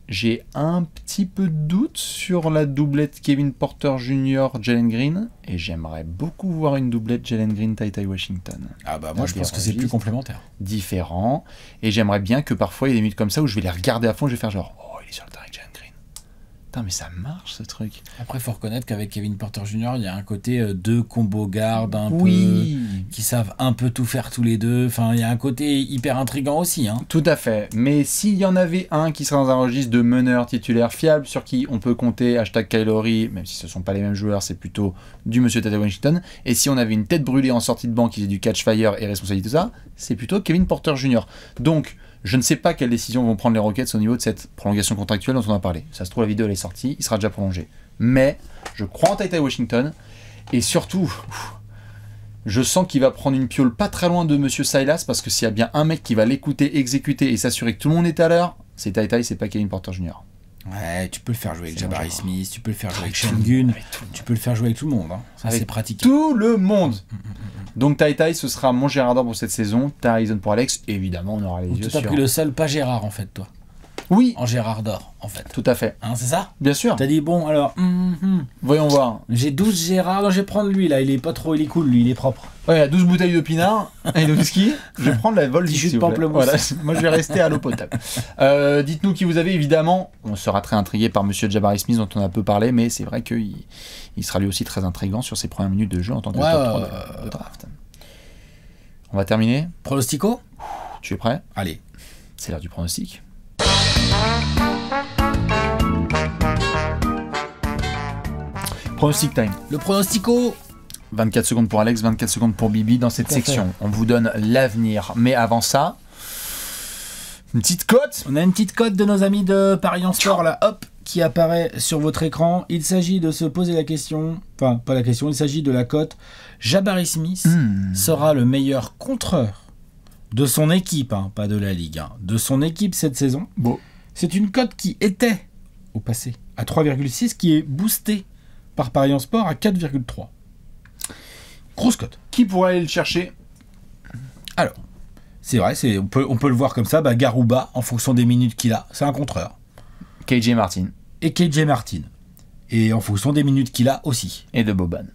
J'ai un petit peu de doute sur la doublette Kevin Porter Jr. Jalen Green. Et j'aimerais beaucoup voir une doublette Jalen Green Ty Ty Washington. Ah bah moi je pense que c'est plus complémentaire. Différent. Et j'aimerais bien que parfois il y ait des minutes comme ça où je vais les regarder à fond, je vais faire genre, oh, il est sur le terrain avec Jalen Green. Putain, mais ça marche ce truc. Après, il faut reconnaître qu'avec Kevin Porter Jr., il y a un côté deux combo gardes qui savent un peu tout faire tous les deux. Enfin, il y a un côté hyper intriguant aussi. Hein. Tout à fait. Mais s'il y en avait un qui serait dans un registre de meneur titulaire fiable, sur qui on peut compter #Kylori, même si ce ne sont pas les mêmes joueurs, c'est plutôt du monsieur Ty Ty Washington. Et si on avait une tête brûlée en sortie de banc qui faisait du catch fire et responsabilité de ça, c'est plutôt Kevin Porter Jr. Donc, je ne sais pas quelles décisions vont prendre les Rockets au niveau de cette prolongation contractuelle dont on a parlé. Ça se trouve, la vidéo elle est sortie, il sera déjà prolongé. Mais je crois en Ty Ty Washington, et surtout, je sens qu'il va prendre une piole pas très loin de Monsieur Silas, parce que s'il y a bien un mec qui va l'écouter, exécuter et s'assurer que tout le monde est à l'heure, c'est Ty Ty, c'est pas Kevin Porter Jr. Ouais, tu peux le faire jouer avec Jabari Smith, tu peux le faire jouer avec Sengun, tu peux le faire jouer avec tout le monde. Hein. Ça, c'est pratique. Tout le monde. Donc Ty Ty, ce sera mon Gérard d'or pour cette saison. T'as raison pour Alex. Évidemment, on aura les yeux sur... Tu as pris le seul pas Gérard, en fait, toi. Oui. En Gérard d'or, en fait. Tout à fait. Hein, c'est ça? Bien sûr. T'as dit, bon, alors... Voyons voir. J'ai 12 Gérard, non, je vais prendre lui, là. Il est pas trop... Il est cool, lui, il est propre. Ouais, il y a 12 bouteilles de pinard et de whisky. Je vais prendre la vol jus de pamplemousse. Voilà. Moi, je vais rester à l'eau potable. Dites-nous qui vous avez, évidemment. On sera très intrigué par Monsieur Jabari Smith, dont on a peu parlé, mais c'est vrai qu'il sera lui aussi très intriguant sur ses premières minutes de jeu en tant que top 3 de draft. On va terminer. Pronostico? Tu es prêt? Allez. C'est l'heure du pronostic. Pronostic time. Le pronostico. 24 secondes pour Alex, 24 secondes pour Bibi dans cette section. On vous donne l'avenir. Mais avant ça, une petite cote. On a une petite cote de nos amis de Paris en Sport, là, hop, qui apparaît sur votre écran. Il s'agit de se poser la question, enfin, pas la question, il s'agit de la cote. Jabari Smith sera le meilleur contreur de son équipe, hein, pas de la Ligue, hein, de son équipe cette saison. Bon. C'est une cote qui était, au passé, à 3,6, qui est boostée par Paris en Sport à 4,3. Grosse cote. Qui pourrait aller le chercher? Alors, c'est vrai, on peut le voir comme ça, Garouba, en fonction des minutes qu'il a, c'est un contreur. KJ Martin. Et KJ Martin. Et en fonction des minutes qu'il a aussi. Et de Boban.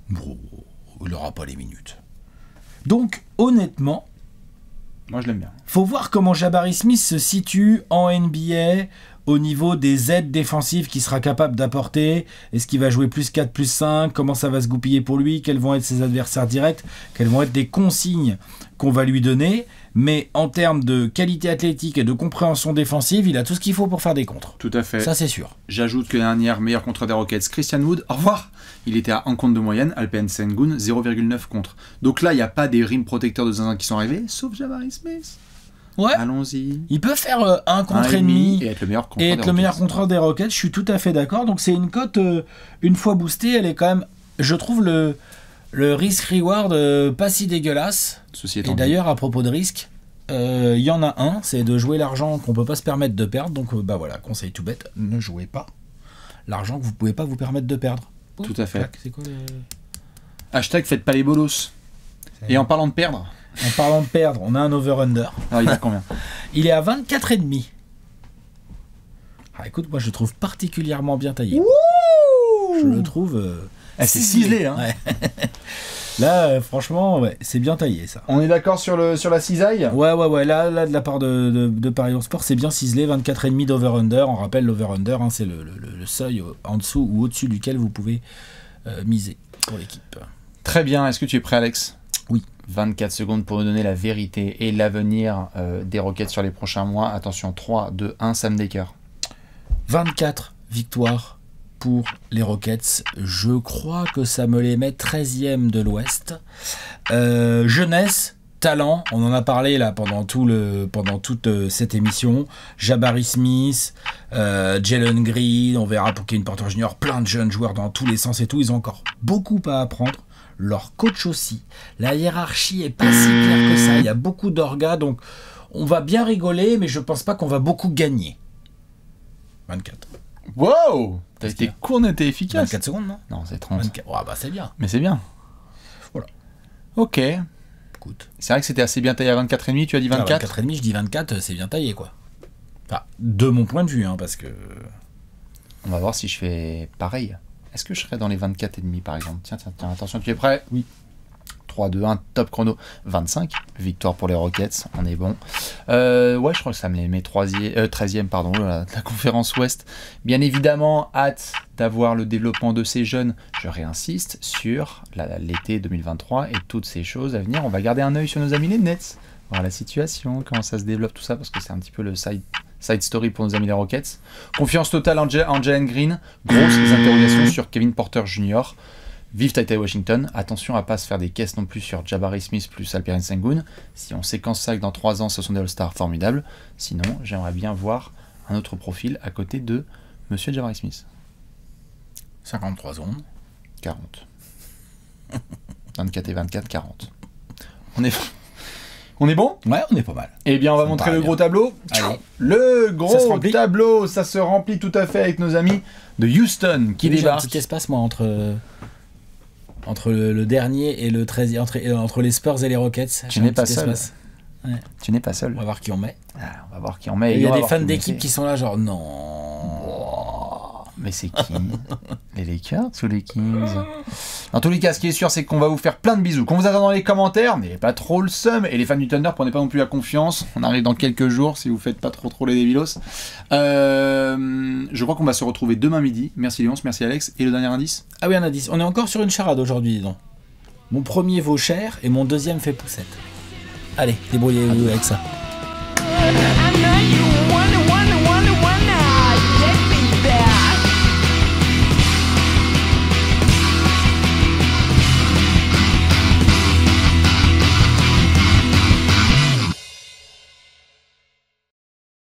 Bon, il n'aura pas les minutes. Donc, honnêtement, moi je l'aime bien. Faut voir comment Jabari Smith se situe en NBA au niveau des aides défensives qu'il sera capable d'apporter. Est-ce qu'il va jouer plus 4, plus 5? Comment ça va se goupiller pour lui? Quels vont être ses adversaires directs? Quelles vont être les consignes qu'on va lui donner? Mais en termes de qualité athlétique et de compréhension défensive, il a tout ce qu'il faut pour faire des contres. Tout à fait. Ça, c'est sûr. J'ajoute que dernière meilleur contre des Rockets, Christian Wood, au revoir. Il était à 1 contre de moyenne, Alperen Sengun, 0,9 contre. Donc là, il n'y a pas des rimes protecteurs de zinzin qui sont arrivés, sauf Jabari Smith. Ouais. Allons-y. Il peut faire un contre et demi et être le meilleur contreur des Rockets. Je suis tout à fait d'accord. Donc c'est une cote, une fois boostée, elle est quand même, je trouve le risk-reward pas si dégueulasse. Ceci étant et d'ailleurs, à propos de risque, il y en a un, c'est de jouer l'argent qu'on peut pas se permettre de perdre. Donc voilà, conseil tout bête, ne jouez pas l'argent que vous pouvez pas vous permettre de perdre. Tout à fait. C'est quoi Hashtag faites pas les bolos. Et en parlant de perdre... En parlant de perdre, on a un over-under. Alors il a combien? Il est à 24,5. Ah, écoute, moi je le trouve particulièrement bien taillé. Wouh, je le trouve... c'est ciselé, hein. Ouais. Là, franchement, ouais, c'est bien taillé, ça. On est d'accord sur la cisaille? Ouais. Là, de la part de Paris en Sport, c'est bien ciselé. 24,5 d'over-under. On rappelle, l'over-under, hein, c'est le seuil en dessous ou au-dessus duquel vous pouvez miser pour l'équipe. Très bien. Est-ce que tu es prêt, Alex? Oui. 24 secondes pour nous donner la vérité et l'avenir des Rockets sur les prochains mois. Attention, 3, 2, 1, Sam Dekker. 24 victoires pour les Rockets. Je crois que ça me les met 13e de l'Ouest. Jeunesse, talent, on en a parlé là pendant toute cette émission. Jabari Smith, Jalen Green, on verra pour Kevin Porter Jr., plein de jeunes joueurs dans tous les sens et tout, ils ont encore beaucoup à apprendre. Leur coach aussi. La hiérarchie est pas si claire que ça. Il y a beaucoup d'orgas, donc on va bien rigoler, mais je pense pas qu'on va beaucoup gagner. 24. Wow! T'as été court, net et efficace. 24 secondes, non? Non, c'est 30. 24. Ouais, bah c'est bien. Mais c'est bien. Voilà. Ok. Écoute. C'est vrai que c'était assez bien taillé à 24,5, tu as dit 24? 24,5, je dis 24, c'est bien taillé, quoi. Enfin, de mon point de vue, hein, parce que... On va voir si je fais pareil. Est-ce que je serais dans les 24,5 par exemple? Tiens, attention, tu es prêt? Oui. 3, 2, 1, top chrono. 25. Victoire pour les Rockets, on est bon. Ouais, je crois que ça me les met 13e, pardon, la conférence Ouest. Bien évidemment, hâte d'avoir le développement de ces jeunes. Je réinsiste sur l'été 2023 et toutes ces choses à venir. On va garder un œil sur nos amis les Nets. Voir la situation, comment ça se développe, tout ça, parce que c'est un petit peu le side story pour nos amis les Rockets. Confiance totale en Jalen Green. Grosses interrogations sur Kevin Porter Jr. Vive Ty Washington. Attention à pas se faire des caisses non plus sur Jabari Smith plus Alperen Sengun. Si on séquence ça que dans 3 ans, ce sont des All-Stars formidables. Sinon, j'aimerais bien voir un autre profil à côté de Monsieur Jabari Smith. 53 secondes. 40. 24 et 24, 40. On est bon? Ouais, on est pas mal. Eh bien, on va montrer le gros tableau. Allez. Le gros tableau, ça se remplit tout à fait avec nos amis de Houston qui débarquent. J'ai un petit espace, moi, entre le dernier et le 13e, entre les Spurs et les Rockets. Tu n'es pas seul. Ouais. Tu n'es pas seul. On va voir qui on met. On va voir qui on met. Il y a des fans d'équipe qui sont là, genre, non. Mais c'est qui? Les Lakers ou les Kings? Dans tous les cas, ce qui est sûr, c'est qu'on va vous faire plein de bisous. Qu'on vous attend dans les commentaires, n'ayez pas trop le seum. Et les fans du Thunder, prenez pas non plus la confiance. On arrive dans quelques jours, si vous faites pas trop les débilos. Je crois qu'on va se retrouver demain midi. Merci Léonce, merci Alex. Et le dernier indice? Ah oui, un indice. On est encore sur une charade aujourd'hui, dis donc. Mon premier vaut cher et mon deuxième fait poussette. Allez, débrouillez-vous avec ça.